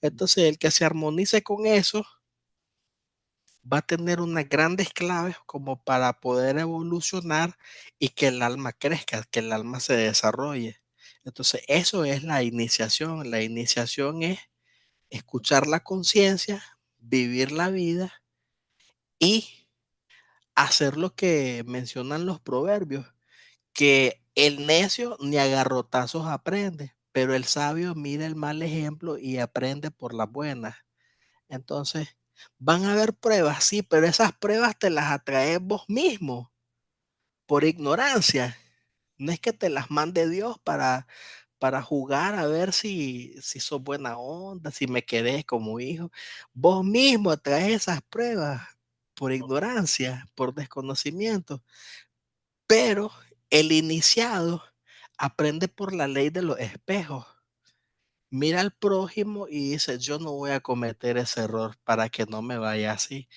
Entonces, el que se armonice con eso va a tener unas grandes claves como para poder evolucionar y que el alma crezca, que el alma se desarrolle. Entonces, eso es la iniciación. La iniciación es escuchar la conciencia, vivir la vida y hacer lo que mencionan los proverbios, que el necio ni a garrotazos aprende, pero el sabio mira el mal ejemplo y aprende por las buenas. Entonces, van a haber pruebas, sí, pero esas pruebas te las atraes vos mismo por ignorancia. No es que te las mande Dios para jugar a ver si sos buena onda, si me quedé como hijo. Vos mismo traes esas pruebas por ignorancia, por desconocimiento, pero el iniciado aprende por la ley de los espejos. Mira al prójimo y dice, yo no voy a cometer ese error para que no me vaya así.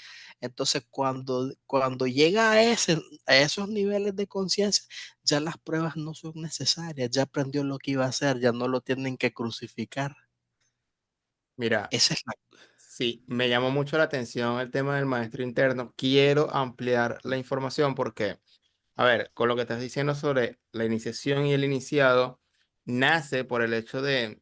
Entonces, cuando llega a esos niveles de conciencia, ya las pruebas no son necesarias, ya aprendió lo que iba a hacer, ya no lo tienen que crucificar. Mira, Esa es la... sí, me llamó mucho la atención el tema del maestro interno. Quiero ampliar la información porque, a ver, con lo que estás diciendo sobre la iniciación y el iniciado, nace por el hecho de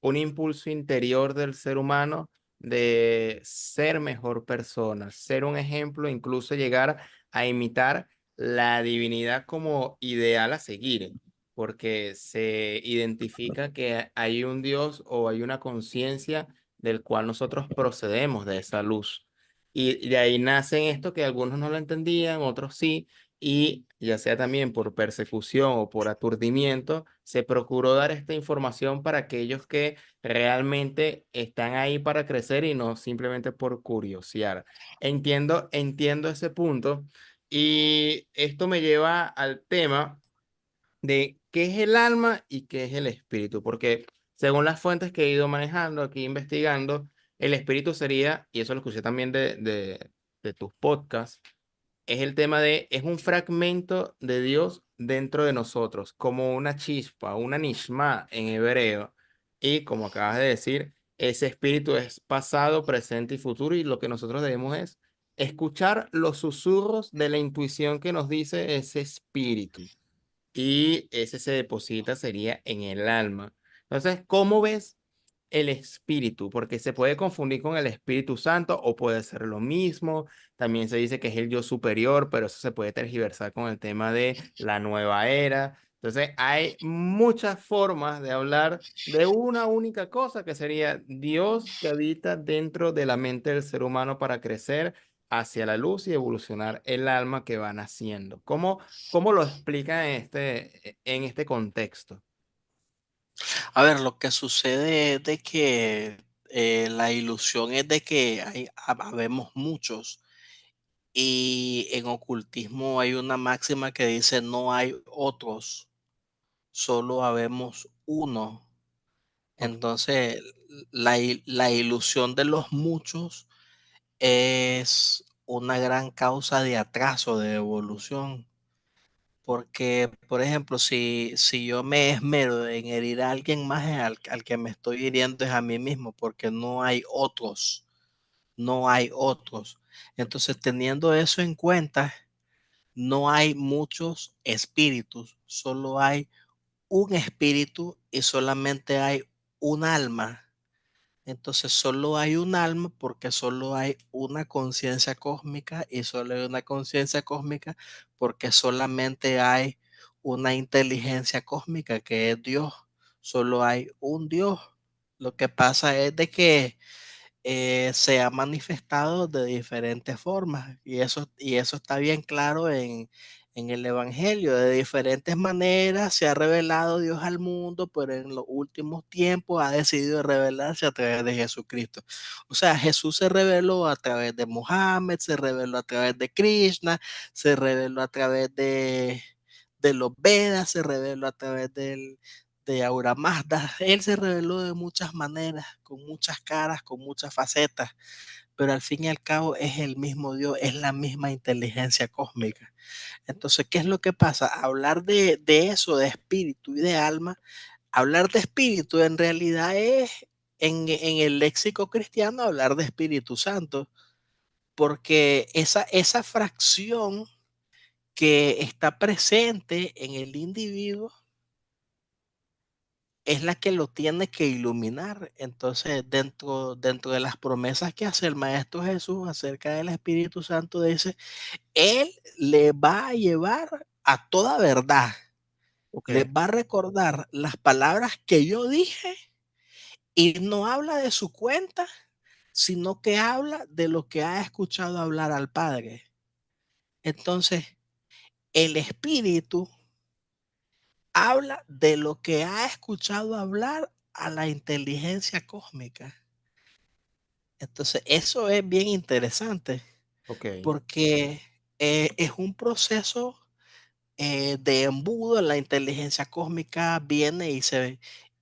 un impulso interior del ser humano de ser mejor persona, ser un ejemplo, incluso llegar a imitar la divinidad como ideal a seguir, porque se identifica que hay un Dios o hay una conciencia del cual nosotros procedemos de esa luz. Y de ahí nacen esto que algunos no lo entendían, otros sí, y ya sea también por persecución o por aturdimiento, se procuró dar esta información para aquellos que realmente están ahí para crecer y no simplemente por curiosear. Entiendo ese punto y esto me lleva al tema de qué es el alma y qué es el espíritu, porque según las fuentes que he ido manejando aquí investigando, el espíritu sería, y eso lo escuché también de tus podcasts, es el tema de, es un fragmento de Dios dentro de nosotros, como una chispa, una nishma en hebreo. Y como acabas de decir, ese espíritu es pasado, presente y futuro, y lo que nosotros debemos es escuchar los susurros de la intuición que nos dice ese espíritu y ese se deposita sería en el alma. Entonces, ¿cómo ves el espíritu? Porque se puede confundir con el Espíritu Santo o puede ser lo mismo. También se dice que es el yo superior, pero eso se puede tergiversar con el tema de la nueva era. Entonces, hay muchas formas de hablar de una única cosa que sería Dios que habita dentro de la mente del ser humano para crecer hacia la luz y evolucionar el alma que va naciendo. ¿Cómo lo explica en este contexto? A ver, lo que sucede es de que la ilusión es de que habemos muchos. Y en ocultismo hay una máxima que dice no hay otros, solo habemos uno. Ok. Entonces, la ilusión de los muchos es una gran causa de atraso de evolución. Porque, por ejemplo, si yo me esmero en herir a alguien más, al que me estoy hiriendo es a mí mismo, porque no hay otros, no hay otros. Entonces, teniendo eso en cuenta, no hay muchos espíritus, solo hay un espíritu y solamente hay un alma. Entonces solo hay un alma porque solo hay una conciencia cósmica y solo hay una conciencia cósmica porque solamente hay una inteligencia cósmica que es Dios. Solo hay un Dios. Lo que pasa es de que se ha manifestado de diferentes formas y eso está bien claro En el Evangelio, de diferentes maneras, se ha revelado Dios al mundo, pero en los últimos tiempos ha decidido revelarse a través de Jesucristo. O sea, Jesús se reveló a través de Mohammed, se reveló a través de Krishna, se reveló a través de los Vedas, se reveló a través de Aura Mazda. Él se reveló de muchas maneras, con muchas caras, con muchas facetas, pero al fin y al cabo es el mismo Dios, es la misma inteligencia cósmica. Entonces, ¿qué es lo que pasa? Hablar de eso, de espíritu y de alma, hablar de espíritu en realidad es, en el léxico cristiano, hablar de Espíritu Santo, porque esa fracción que está presente en el individuo es la que lo tiene que iluminar. Entonces, dentro de las promesas que hace el Maestro Jesús acerca del Espíritu Santo, dice, Él le va a llevar a toda verdad, Ok, les va a recordar las palabras que yo dije y no habla de su cuenta, sino que habla de lo que ha escuchado hablar al Padre. Entonces, el Espíritu habla de lo que ha escuchado hablar a la inteligencia cósmica. Entonces, eso es bien interesante ok, porque es un proceso de embudo. La inteligencia cósmica viene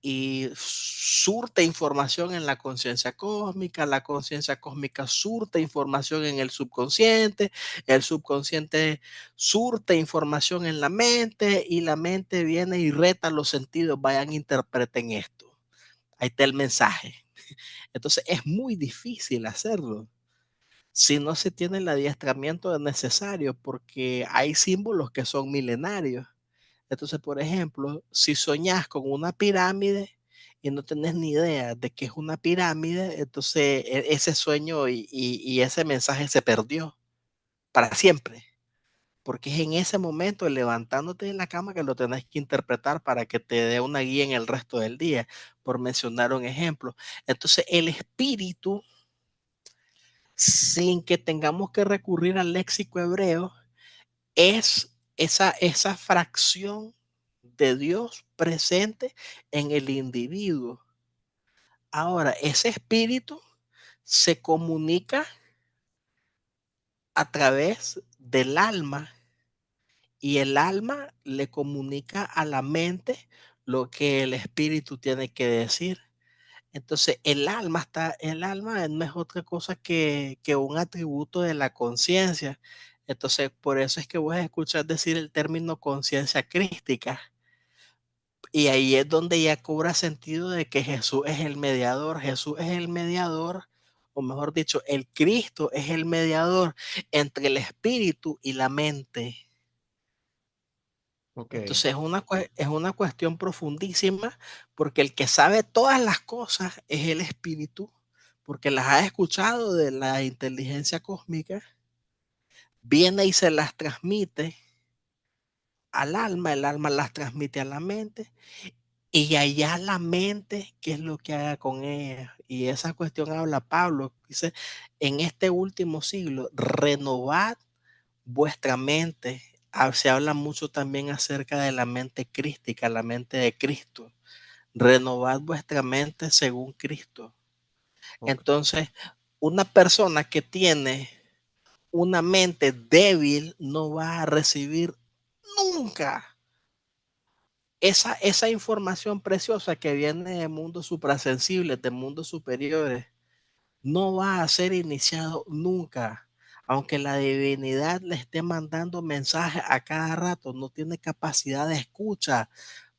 y surte información en la conciencia cósmica surte información en el subconsciente surte información en la mente y la mente viene y reta los sentidos, vayan, interpreten esto. Ahí está el mensaje. Entonces es muy difícil hacerlo si no se tiene el adiestramiento necesario, porque hay símbolos que son milenarios. Entonces, por ejemplo, si soñás con una pirámide y no tenés ni idea de qué es una pirámide, entonces ese sueño y ese mensaje se perdió para siempre, porque es en ese momento, levantándote de la cama, que lo tenés que interpretar para que te dé una guía en el resto del día, por mencionar un ejemplo. Entonces, el espíritu, sin que tengamos que recurrir al léxico hebreo, es esa fracción de Dios presente en el individuo. Ahora, ese espíritu se comunica a través del alma y el alma le comunica a la mente lo que el espíritu tiene que decir. Entonces, el alma no es otra cosa que un atributo de la conciencia. Entonces, por eso es que vos escuchar decir el término conciencia crística. Y ahí es donde ya cobra sentido de que Jesús es el mediador. Jesús es el mediador, o mejor dicho, el Cristo es el mediador entre el espíritu y la mente. ok. Entonces es una cuestión profundísima, porque el que sabe todas las cosas es el espíritu, porque las ha escuchado de la inteligencia cósmica, viene y se las transmite al alma, el alma las transmite a la mente, y allá la mente, ¿qué es lo que haga con ella? Y esa cuestión habla Pablo, dice, en este último siglo, renovad vuestra mente. Se habla mucho también acerca de la mente crística, la mente de Cristo. Renovad vuestra mente según Cristo. Ok, Entonces, una persona que tiene una mente débil no va a recibir nunca esa información preciosa que viene de mundos suprasensibles, de mundos superiores. No va a ser iniciado nunca. Aunque la divinidad le esté mandando mensajes a cada rato, no tiene capacidad de escucha,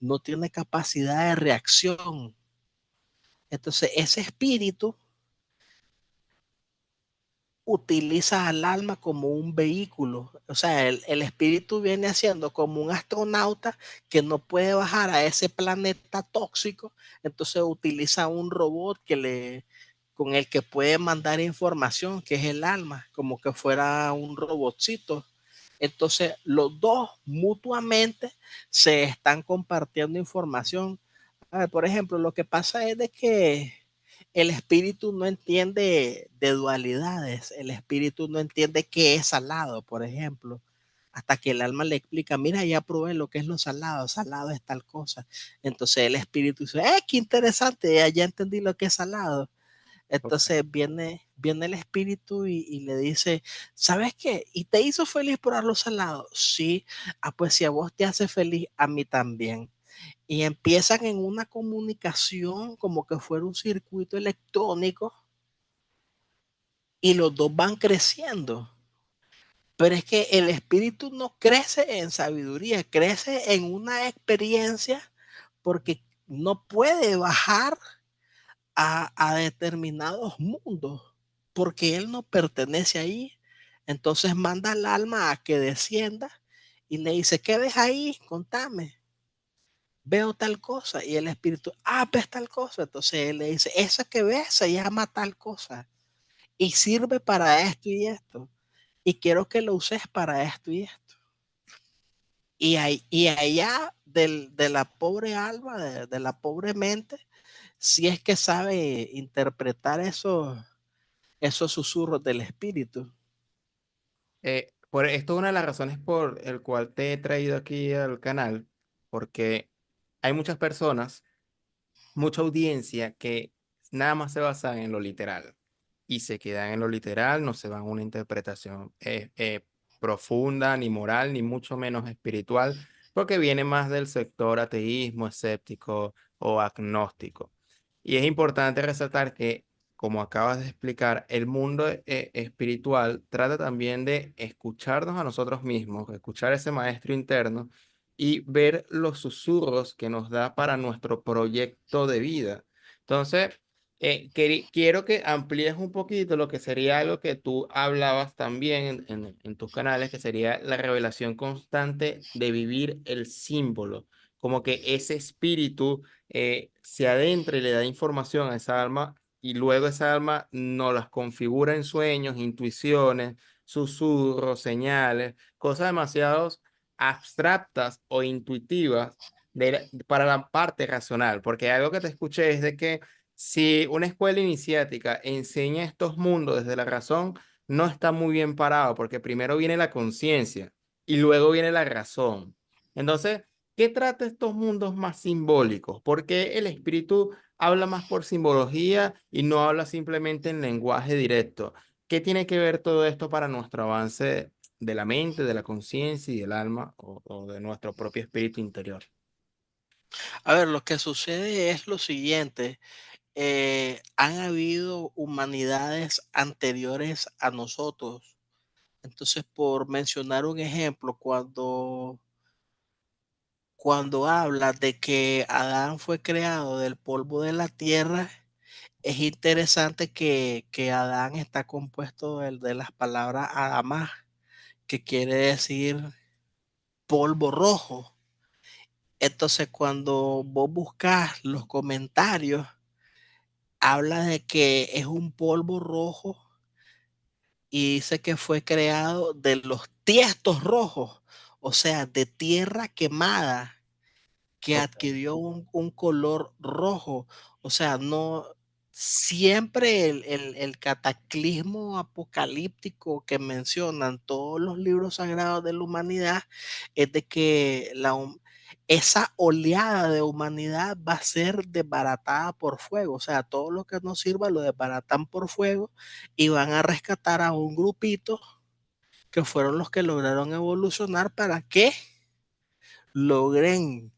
no tiene capacidad de reacción. Entonces, ese espíritu utiliza al alma como un vehículo. O sea, el espíritu viene haciendo como un astronauta que no puede bajar a ese planeta tóxico. Entonces utiliza un robot con el que puede mandar información, que es el alma, como que fuera un robotcito. Entonces los dos mutuamente se están compartiendo información. A ver, por ejemplo, lo que pasa es de que el espíritu no entiende de dualidades, el espíritu no entiende qué es salado, por ejemplo. hasta que el alma le explica, mira, ya probé lo que es lo salado, salado es tal cosa. Entonces el espíritu dice, qué interesante, ya entendí lo que es salado. Ok. Entonces viene el espíritu y le dice, ¿sabes qué? ¿Y te hizo feliz probar lo salado? Sí, pues si a vos te hace feliz, a mí también. Y empiezan en una comunicación como que fuera un circuito electrónico y los dos van creciendo. Pero es que el espíritu no crece en sabiduría, crece en una experiencia porque no puede bajar a determinados mundos porque él no pertenece ahí. Entonces manda al alma a que descienda y le dice, ¿qué ves ahí? Contame. Veo tal cosa. Y el espíritu, ves tal cosa. Entonces él le dice, esa que ves se llama tal cosa y sirve para esto y esto. Y quiero que lo uses para esto y esto. Y allá de la pobre alma, de la pobre mente, si es que sabe interpretar esos susurros del espíritu. Por esto es una de las razones por el cual te he traído aquí al canal, porque hay muchas personas, mucha audiencia que nada más se basan en lo literal y se quedan en lo literal, no se van a una interpretación profunda, ni moral, ni mucho menos espiritual, porque viene más del sector ateísmo, escéptico o agnóstico. Y es importante resaltar que, como acabas de explicar, el mundo espiritual trata también de escucharnos a nosotros mismos, escuchar ese maestro interno y ver los susurros que nos da para nuestro proyecto de vida. Entonces, quiero que amplíes un poquito lo que sería algo que tú hablabas también en tus canales, que sería la revelación constante de vivir el símbolo, como que ese espíritu se adentra y le da información a esa alma y luego esa alma nos las configura en sueños, intuiciones, susurros, señales, cosas demasiado abstractas o intuitivas para la parte racional, porque algo que te escuché es de que si una escuela iniciática enseña estos mundos desde la razón, no está muy bien parado, porque primero viene la conciencia y luego viene la razón. Entonces, ¿qué trata estos mundos más simbólicos? ¿Por qué el espíritu habla más por simbología y no habla simplemente en lenguaje directo? ¿Qué tiene que ver todo esto para nuestro avance de la mente, de la conciencia y del alma o de nuestro propio espíritu interior? A ver, lo que sucede es lo siguiente. Han habido humanidades anteriores a nosotros. Entonces, por mencionar un ejemplo, cuando habla de que Adán fue creado del polvo de la tierra, es interesante que Adán está compuesto de las palabras Adamá, que quiere decir polvo rojo. Entonces, cuando vos buscas los comentarios, habla de que es un polvo rojo y dice que fue creado de los tiestos rojos, o sea, de tierra quemada que Ok. adquirió un color rojo. O sea, no siempre el cataclismo apocalíptico que mencionan todos los libros sagrados de la humanidad es de que esa oleada de humanidad va a ser desbaratada por fuego. O sea, todo lo que no sirva lo desbaratan por fuego y van a rescatar a un grupito que fueron los que lograron evolucionar para que logren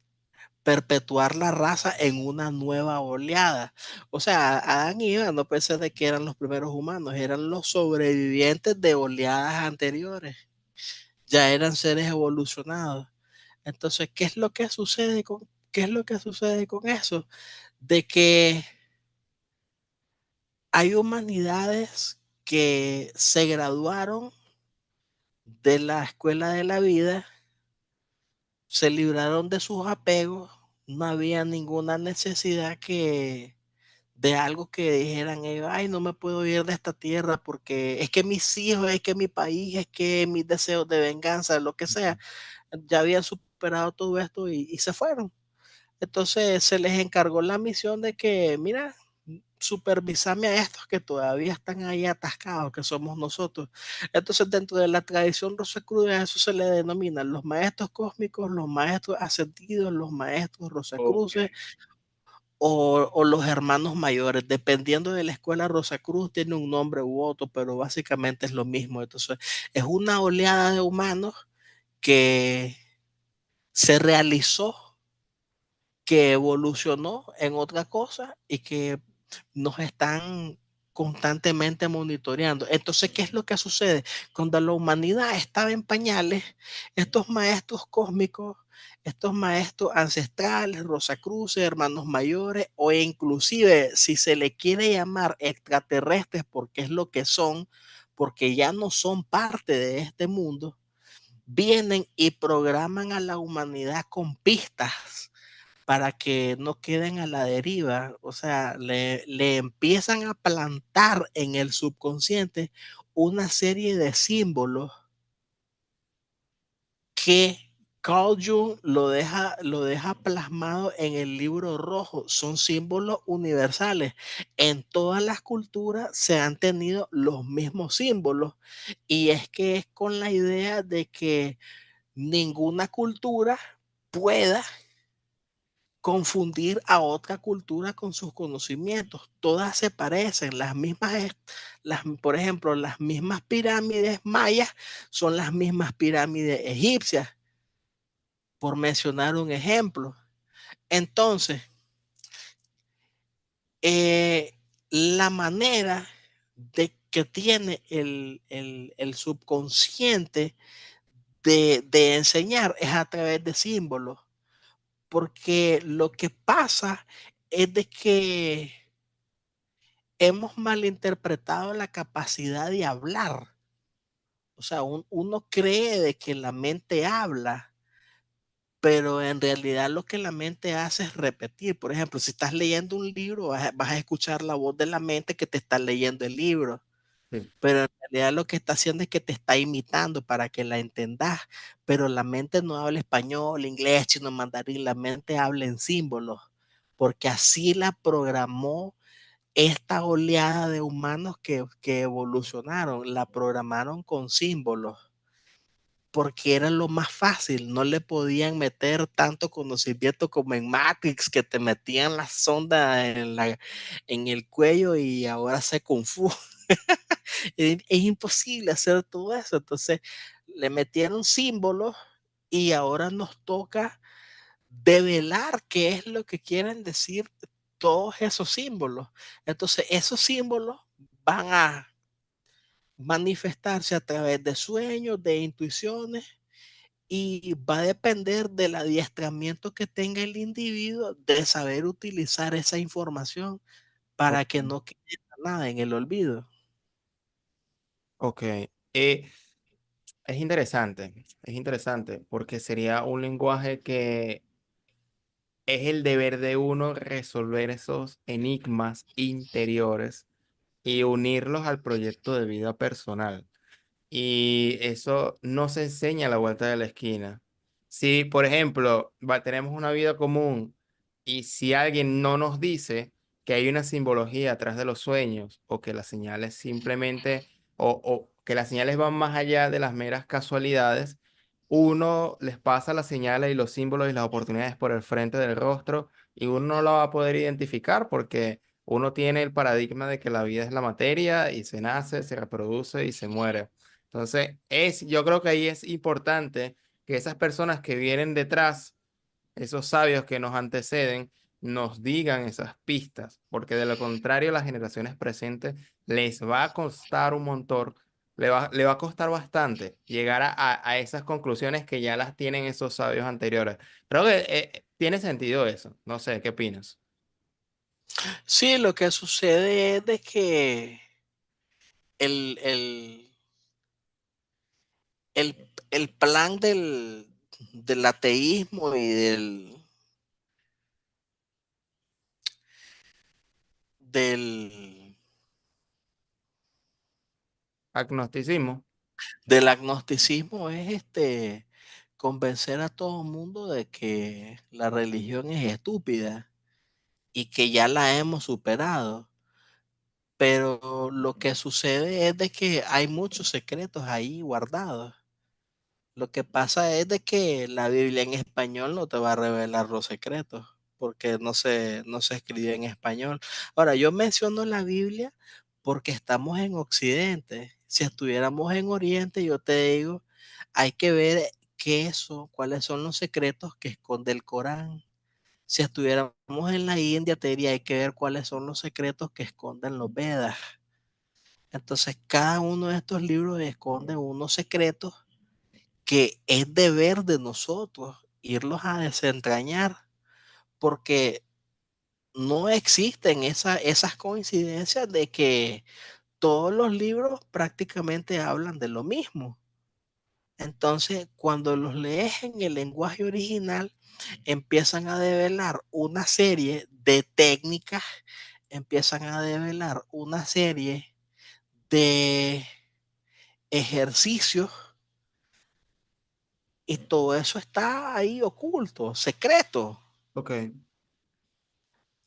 perpetuar la raza en una nueva oleada. O sea, Adán y Eva no pensé de que eran los primeros humanos, eran los sobrevivientes de oleadas anteriores. Ya eran seres evolucionados. Entonces, qué es lo que sucede con eso? De que hay humanidades que se graduaron de la escuela de la vida, se libraron de sus apegos, no había ninguna necesidad de algo que dijeran ellos, ay, no me puedo ir de esta tierra porque es que mis hijos, es que mi país, es que mis deseos de venganza, lo que sea, ya habían superado todo esto y se fueron. Entonces se les encargó la misión de que, mira, supervisarme a estos que todavía están ahí atascados, que somos nosotros. Entonces, dentro de la tradición Rosacruz, a eso se le denomina los maestros cósmicos, los maestros ascendidos, los maestros Ok. Rosacruces o los hermanos mayores. Dependiendo de la escuela Rosacruz, tiene un nombre u otro, pero básicamente es lo mismo. Entonces, es una oleada de humanos que se realizó, que evolucionó en otra cosa y que nos están constantemente monitoreando. Entonces, ¿qué es lo que sucede? Cuando la humanidad estaba en pañales, estos maestros cósmicos, estos maestros ancestrales, Rosacruces, hermanos mayores, o inclusive si se le quiere llamar extraterrestres, porque es lo que son, porque ya no son parte de este mundo, vienen y programan a la humanidad con pistas para que no queden a la deriva. O sea, le empiezan a plantar en el subconsciente una serie de símbolos que Carl Jung lo deja plasmado en el libro rojo. Son símbolos universales. En todas las culturas se han tenido los mismos símbolos. Y es que es con la idea de que ninguna cultura pueda confundir a otra cultura con sus conocimientos. Todas se parecen, por ejemplo, las mismas pirámides mayas son las mismas pirámides egipcias, por mencionar un ejemplo. Entonces, la manera de que tiene el subconsciente de enseñar es a través de símbolos, porque lo que pasa es de que hemos malinterpretado la capacidad de hablar. O sea, uno cree de que la mente habla, pero en realidad lo que la mente hace es repetir. Por ejemplo, si estás leyendo un libro, vas a escuchar la voz de la mente que te está leyendo el libro, Sí. pero en realidad lo que está haciendo es que te está imitando para que la entendas. Pero la mente no habla español, inglés, chino, mandarín, la mente habla en símbolos, porque así la programó esta oleada de humanos que evolucionaron, la programaron con símbolos, porque era lo más fácil, no le podían meter tanto conocimiento como en Matrix, que te metían la sonda en el cuello y ahora se Kung Fu. Es imposible hacer todo eso, entonces le metieron símbolos y ahora nos toca develar qué es lo que quieren decir todos esos símbolos. Entonces, esos símbolos van a manifestarse a través de sueños, de intuiciones, y va a depender del adiestramiento que tenga el individuo de saber utilizar esa información para que Ok. no quede nada en el olvido. Ok. Es interesante porque sería un lenguaje que es el deber de uno resolver esos enigmas interiores y unirlos al proyecto de vida personal. Y eso no se enseña a la vuelta de la esquina. Si, por ejemplo, tenemos una vida común y si alguien no nos dice que hay una simbología atrás de los sueños o que las señales simplemente o que las señales van más allá de las meras casualidades, uno les pasa las señales y los símbolos y las oportunidades por el frente del rostro y uno no lo va a poder identificar porque uno tiene el paradigma de que la vida es la materia y se nace, se reproduce y se muere. Entonces, yo creo que ahí es importante que esas personas que vienen detrás, esos sabios que nos anteceden, nos digan esas pistas, porque de lo contrario, las generaciones presentes les va a costar un montón, le va a costar bastante llegar a esas conclusiones que ya las tienen esos sabios anteriores. Creo que tiene sentido eso. No sé, ¿qué opinas? Sí, lo que sucede es de que el, el, el plan del ateísmo y del, Agnosticismo. del agnosticismo es convencer a todo el mundo de que la religión es estúpida y que ya la hemos superado. pero lo que sucede es de que hay muchos secretos ahí guardados. Lo que pasa es de que la Biblia en español no te va a revelar los secretos, porque no se escribió en español. Ahora, yo menciono la Biblia porque estamos en Occidente. Si estuviéramos en Oriente, yo te digo, hay que ver cuáles son los secretos que esconde el Corán. Si estuviéramos en la India, te diría, hay que ver cuáles son los secretos que esconden los Vedas. Entonces, cada uno de estos libros esconde unos secretos que es deber de nosotros irlos a desentrañar, porque no existen esas coincidencias de que todos los libros prácticamente hablan de lo mismo. Entonces, cuando los lees en el lenguaje original, empiezan a develar una serie de técnicas, empiezan a develar una serie de ejercicios y todo eso está ahí oculto, secreto. Ok,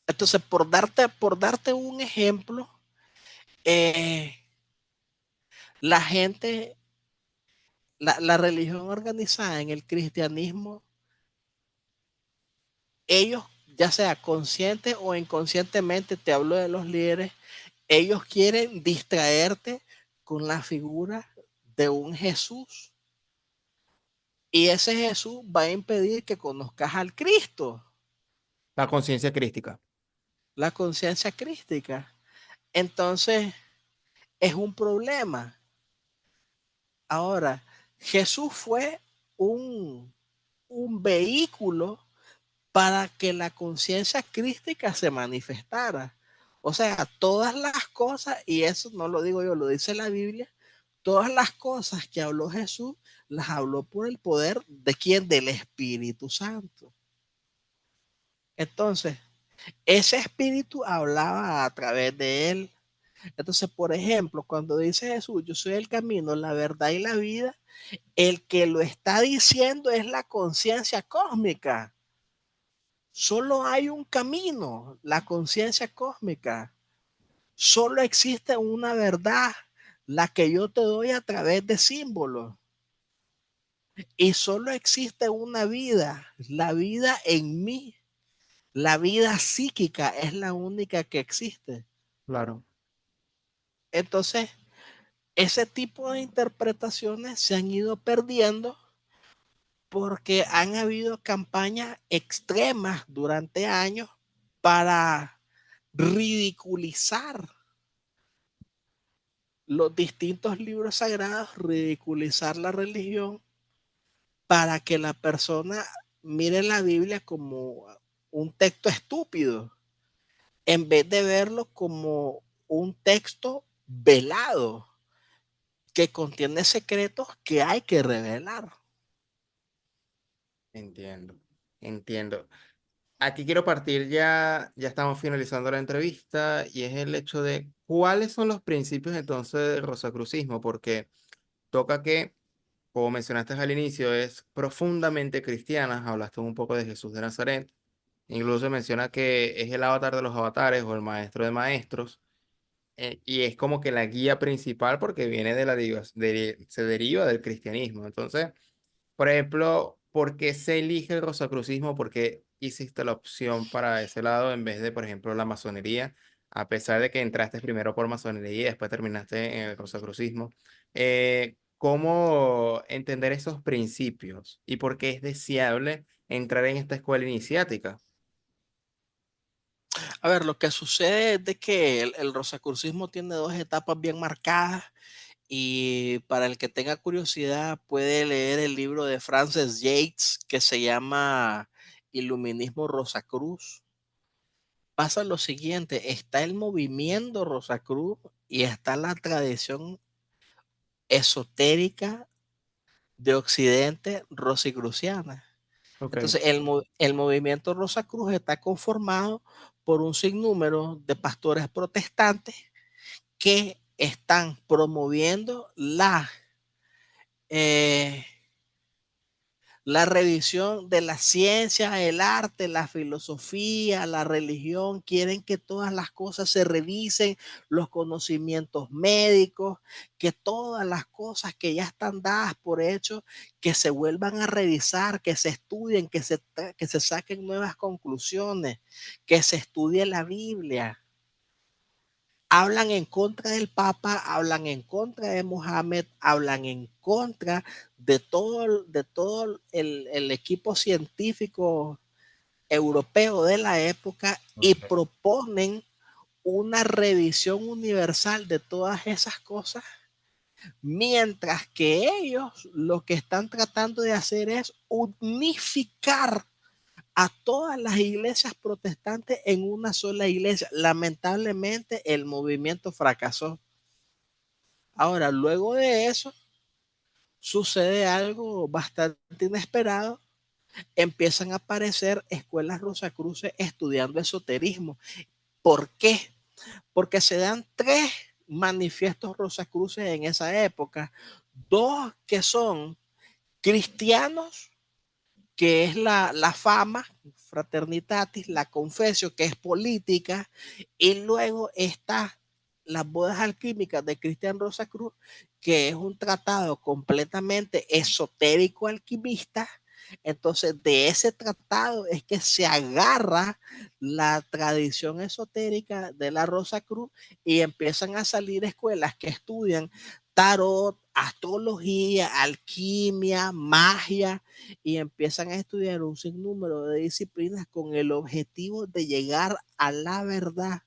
Entonces, por darte un ejemplo, eh, la gente, la religión organizada en el cristianismo, ellos, ya sea consciente o inconscientemente, te hablo de los líderes, ellos quieren distraerte con la figura de un Jesús. Y ese Jesús va a impedir que conozcas al Cristo, la conciencia crística. la conciencia crística. Entonces, es un problema. Ahora, Jesús fue un, un vehículo para que la conciencia crística se manifestara. O sea, todas las cosas, y eso no lo digo yo, lo dice la Biblia, todas las cosas que habló Jesús, las habló por el poder de quién, del Espíritu Santo. Entonces, ese Espíritu hablaba a través de él. Entonces, por ejemplo, cuando dice Jesús, yo soy el camino, la verdad y la vida, el que lo está diciendo es la conciencia cósmica. Solo hay un camino, la conciencia cósmica. Solo existe una verdad, la que yo te doy a través de símbolos. Y solo existe una vida, la vida en mí. La vida psíquica es la única que existe. Claro. Entonces, ese tipo de interpretaciones se han ido perdiendo porque han habido campañas extremas durante años para ridiculizar los distintos libros sagrados, ridiculizar la religión, para que la persona mire la Biblia como un texto estúpido, en vez de verlo como un texto velado, que contiene secretos que hay que revelar. Entiendo, entiendo. Aquí quiero partir ya estamos finalizando la entrevista y es el hecho de cuáles son los principios entonces del rosacrucismo, porque toca que, como mencionaste al inicio, es profundamente cristiana, hablaste un poco de Jesús de Nazaret, incluso menciona que es el avatar de los avatares o el maestro de maestros, y es como que la guía principal porque viene se deriva del cristianismo. Entonces, por ejemplo, ¿por qué se elige el rosacrucismo? ¿Por qué hiciste la opción para ese lado en vez de, por ejemplo, la masonería? A pesar de que entraste primero por masonería y después terminaste en el rosacrucismo. ¿Cómo entender esos principios? ¿Y por qué es deseable entrar en esta escuela iniciática? A ver, lo que sucede es de que el rosacrucismo tiene dos etapas bien marcadas y para el que tenga curiosidad puede leer el libro de Francis Yates que se llama Iluminismo Rosacruz. Pasa lo siguiente, está el movimiento Rosacruz y está la tradición esotérica de Occidente rosicruciana. Ok, Entonces, el movimiento Rosacruz está conformado por un sinnúmero de pastores protestantes que están promoviendo eh, La revisión de la ciencia, el arte, la filosofía, la religión, quieren que todas las cosas se revisen, los conocimientos médicos, que todas las cosas que ya están dadas por hecho, que se vuelvan a revisar, que se estudien, que se saquen nuevas conclusiones, que se estudie la Biblia. Hablan en contra del Papa, hablan en contra de Mohammed, hablan en contra de todo el equipo científico europeo de la época y Ok. proponen una revisión universal de todas esas cosas, mientras que ellos lo que están tratando de hacer es unificar a todas las iglesias protestantes en una sola iglesia. Lamentablemente el movimiento fracasó. Ahora, luego de eso, sucede algo bastante inesperado. Empiezan a aparecer escuelas rosacruces estudiando esoterismo. ¿Por qué? Porque se dan tres manifiestos rosacruces en esa época. Dos que son cristianos, que es la fama, fraternitatis, la confesio, que es política, y luego está las bodas alquímicas de Cristian Rosacruz, que es un tratado completamente esotérico alquimista. Entonces, de ese tratado es que se agarra la tradición esotérica de la Rosa Cruz y empiezan a salir escuelas que estudian tarot, astrología, alquimia, magia, y empiezan a estudiar un sinnúmero de disciplinas con el objetivo de llegar a la verdad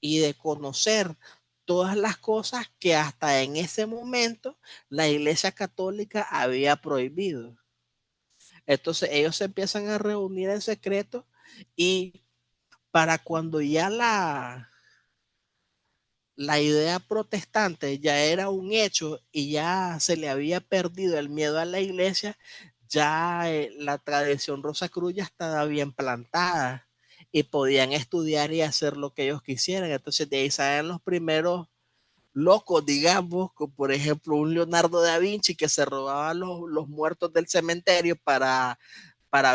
y de conocer todas las cosas que hasta en ese momento la Iglesia Católica había prohibido. Entonces ellos se empiezan a reunir en secreto y para cuando ya la idea protestante ya era un hecho y ya se le había perdido el miedo a la iglesia, ya la tradición Rosacruz ya estaba bien plantada y podían estudiar y hacer lo que ellos quisieran. Entonces de ahí salen los primeros locos, digamos, como por ejemplo un Leonardo da Vinci que se robaba los muertos del cementerio para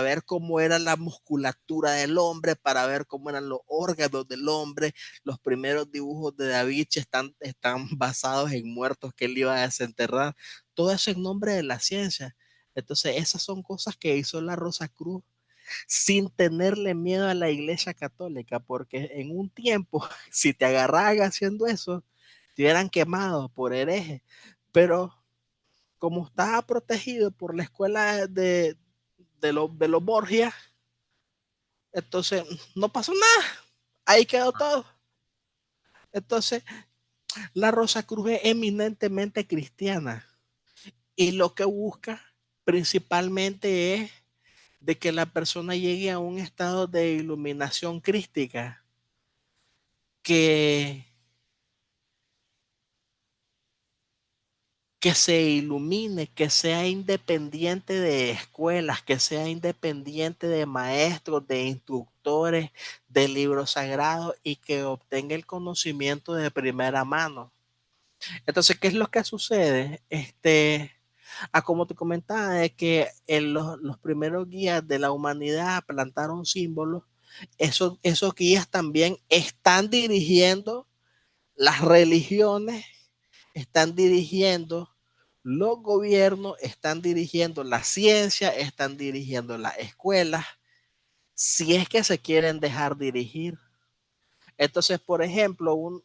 ver cómo era la musculatura del hombre, para ver cómo eran los órganos del hombre. Los primeros dibujos de Da Vinci están basados en muertos que él iba a desenterrar. Todo eso en nombre de la ciencia. Entonces, esas son cosas que hizo la Rosa Cruz sin tenerle miedo a la Iglesia Católica, porque en un tiempo, si te agarraban haciendo eso, te hubieran quemado por hereje. Pero como estaba protegido por la escuela de los Borgia, entonces no pasó nada, ahí quedó todo. Entonces, la Rosa Cruz es eminentemente cristiana y lo que busca principalmente es de que la persona llegue a un estado de iluminación crística, que, que se ilumine, que sea independiente de escuelas, que sea independiente de maestros, de instructores, de libros sagrados y que obtenga el conocimiento de primera mano. Entonces, ¿qué es lo que sucede? Como te comentaba, de que los primeros guías de la humanidad plantaron símbolos, esos guías también están dirigiendo las religiones, están dirigiendo los gobiernos, están dirigiendo la ciencia, están dirigiendo las escuelas, si es que se quieren dejar dirigir. Entonces, por ejemplo,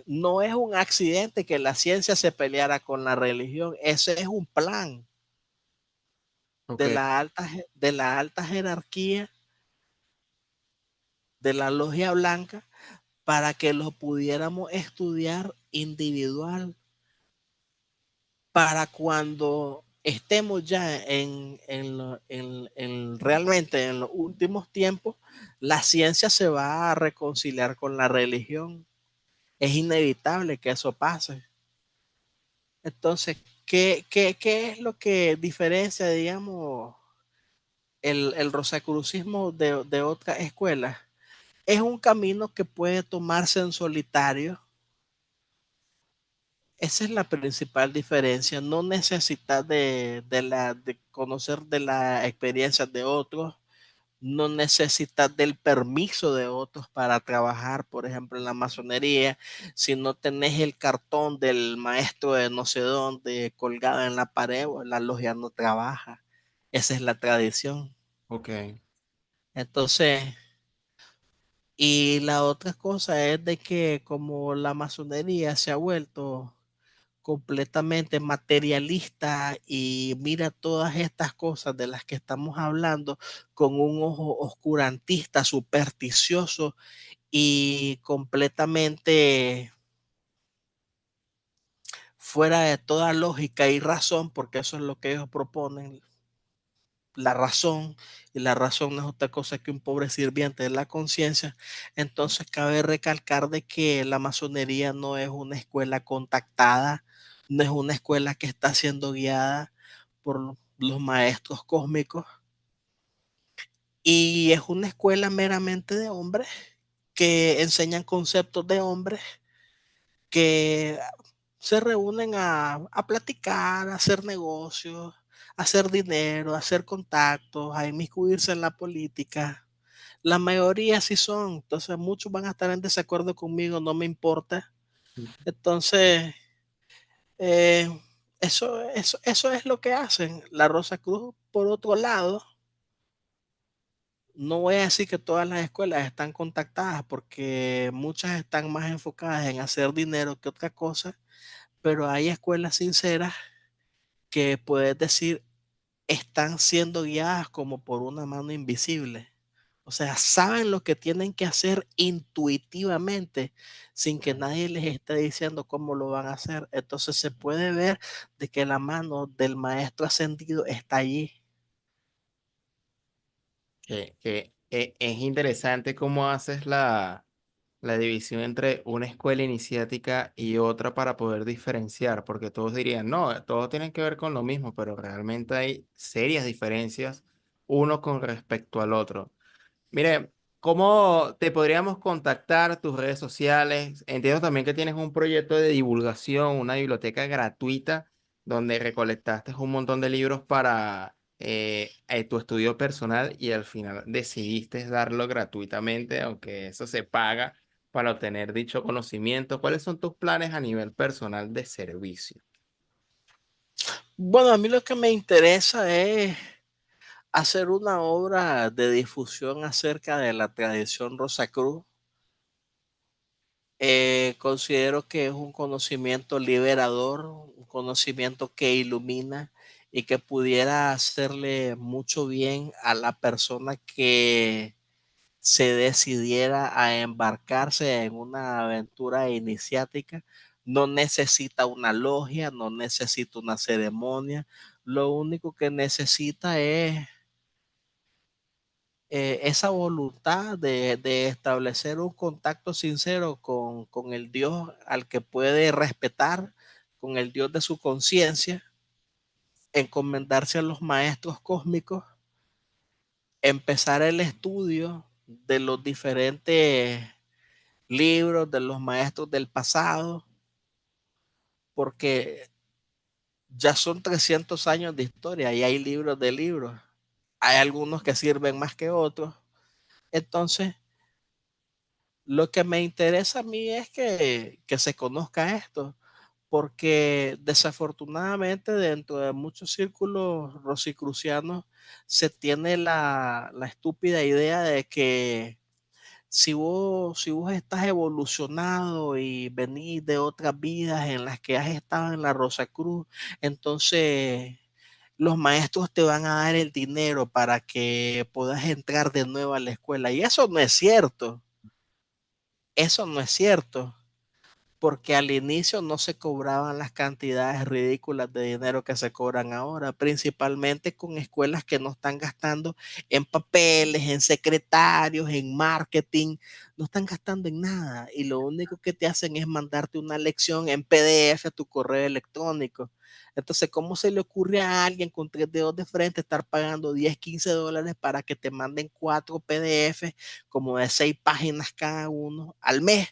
no es un accidente que la ciencia se peleara con la religión, ese es un plan Ok. de la alta jerarquía de la logia blanca para que lo pudiéramos estudiar individual, para cuando estemos ya realmente en los últimos tiempos, la ciencia se va a reconciliar con la religión. Es inevitable que eso pase. Entonces, ¿qué es lo que diferencia, digamos, el rosacrucismo de otras escuelas? Es un camino que puede tomarse en solitario, esa es la principal diferencia. No necesitas de conocer de la experiencia de otros, no necesitas del permiso de otros para trabajar, por ejemplo, en la masonería. Si no tenés el cartón del maestro de no sé dónde colgado en la pared, la logia no trabaja. Esa es la tradición. Ok. Entonces, y la otra cosa es de que como la masonería se ha vuelto completamente materialista y mira todas estas cosas de las que estamos hablando con un ojo oscurantista, supersticioso y completamente fuera de toda lógica y razón, porque eso es lo que ellos proponen, la razón, y la razón no es otra cosa que un pobre sirviente de la conciencia. Entonces cabe recalcar de que la masonería no es una escuela contactada, no es una escuela que está siendo guiada por los maestros cósmicos, y es una escuela meramente de hombres que enseñan conceptos de hombres que se reúnen a platicar, a hacer negocios, a hacer dinero, a hacer contactos, a inmiscuirse en la política. La mayoría sí son, entonces muchos van a estar en desacuerdo conmigo, no me importa. Entonces, eh, eso es lo que hacen. La Rosa Cruz, por otro lado, no voy a decir que todas las escuelas están contactadas porque muchas están más enfocadas en hacer dinero que otra cosa, pero hay escuelas sinceras que puedes decir están siendo guiadas como por una mano invisible. O sea, saben lo que tienen que hacer intuitivamente sin que Ok. nadie les esté diciendo cómo lo van a hacer. Entonces se puede ver de que la mano del maestro ascendido está allí. Es interesante cómo haces la división entre una escuela iniciática y otra para poder diferenciar, porque todos dirían, no, todos tienen que ver con lo mismo, pero realmente hay serias diferencias uno con respecto al otro. Mire, ¿cómo te podríamos contactar tus redes sociales? Entiendo también que tienes un proyecto de divulgación, una biblioteca gratuita donde recolectaste un montón de libros para tu estudio personal y al final decidiste darlo gratuitamente, aunque eso se paga para obtener dicho conocimiento. ¿Cuáles son tus planes a nivel personal de servicio? Bueno, a mí lo que me interesa es hacer una obra de difusión acerca de la tradición Rosacruz. Considero que es un conocimiento liberador, un conocimiento que ilumina y que pudiera hacerle mucho bien a la persona que se decidiera a embarcarse en una aventura iniciática. No necesita una logia, no necesita una ceremonia, lo único que necesita es esa voluntad de establecer un contacto sincero con el Dios al que puede respetar, con el Dios de su conciencia, encomendarse a los maestros cósmicos, empezar el estudio de los diferentes libros de los maestros del pasado, porque ya son 300 años de historia y hay libros de libros. Hay algunos que sirven más que otros. Entonces, lo que me interesa a mí es que se conozca esto, porque desafortunadamente dentro de muchos círculos rosicrucianos se tiene la estúpida idea de que si vos estás evolucionado y venís de otras vidas en las que has estado en la Rosa Cruz, entonces los maestros te van a dar el dinero para que puedas entrar de nuevo a la escuela. Y eso no es cierto. Eso no es cierto, porque al inicio no se cobraban las cantidades ridículas de dinero que se cobran ahora, principalmente con escuelas que no están gastando en papeles, en secretarios, en marketing, no están gastando en nada y lo único que te hacen es mandarte una lección en PDF a tu correo electrónico. Entonces, ¿cómo se le ocurre a alguien con tres dedos de frente estar pagando 10, $15 para que te manden cuatro PDF como de 6 páginas cada uno al mes?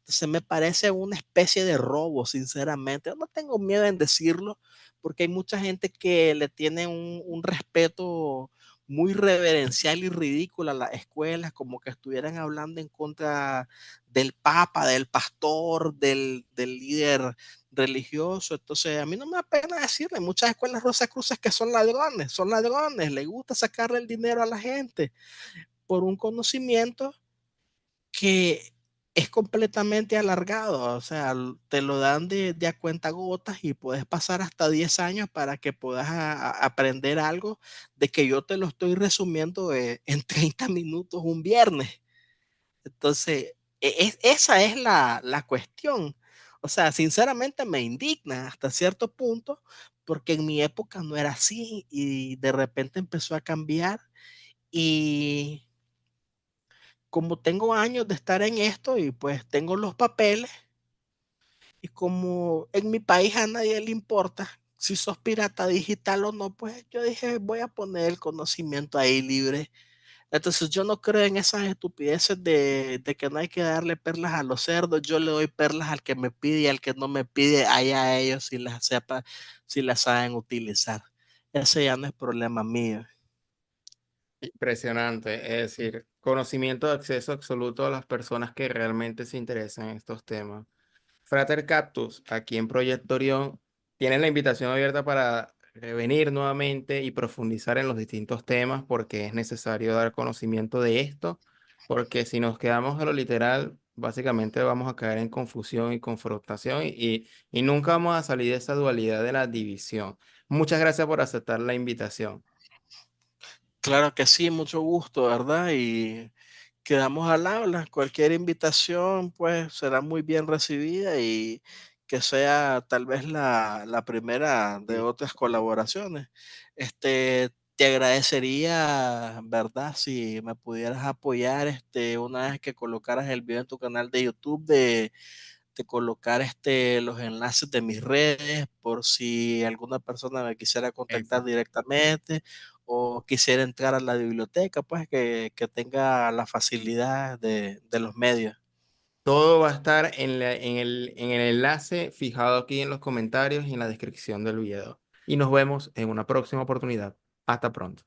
Entonces me parece una especie de robo, sinceramente. No tengo miedo en decirlo, porque hay mucha gente que le tiene un respeto muy reverencial y ridículo a las escuelas, como que estuvieran hablando en contra del papa, del pastor, del líder religioso. Entonces, a mí no me da pena decirle, muchas escuelas Rosacruces que son ladrones, les gusta sacarle el dinero a la gente por un conocimiento que es completamente alargado, o sea, te lo dan de a cuenta gotas y puedes pasar hasta 10 años para que puedas aprender algo de que yo te lo estoy resumiendo en 30 minutos un viernes. Entonces, esa es la cuestión. O sea, sinceramente me indigna hasta cierto punto porque en mi época no era así y de repente empezó a cambiar y como tengo años de estar en esto y pues tengo los papeles y como en mi país a nadie le importa si sos pirata digital o no, pues yo dije voy a poner el conocimiento ahí libre. Entonces yo no creo en esas estupideces de que no hay que darle perlas a los cerdos. Yo le doy perlas al que me pide y al que no me pide, allá a ellos si las sepa, si las saben utilizar. Ese ya no es problema mío. Impresionante, es decir, conocimiento de acceso absoluto a las personas que realmente se interesan en estos temas. Frater Cactus, aquí en Proyecto Orión, tienen la invitación abierta para revenir nuevamente y profundizar en los distintos temas porque es necesario dar conocimiento de esto, porque si nos quedamos a lo literal, básicamente vamos a caer en confusión y confrontación y nunca vamos a salir de esa dualidad de la división. Muchas gracias por aceptar la invitación. Claro que sí, mucho gusto, ¿verdad? Y quedamos al habla. Cualquier invitación, pues, será muy bien recibida y que sea tal vez la primera de Sí. otras colaboraciones. Te agradecería, ¿verdad? Si me pudieras apoyar, una vez que colocaras el video en tu canal de YouTube de colocar los enlaces de mis redes por si alguna persona me quisiera contactar Exacto. directamente o quisiera entrar a la biblioteca, pues que tenga la facilidad de los medios. Todo va a estar en el enlace fijado aquí en los comentarios y en la descripción del video. Y nos vemos en una próxima oportunidad. Hasta pronto.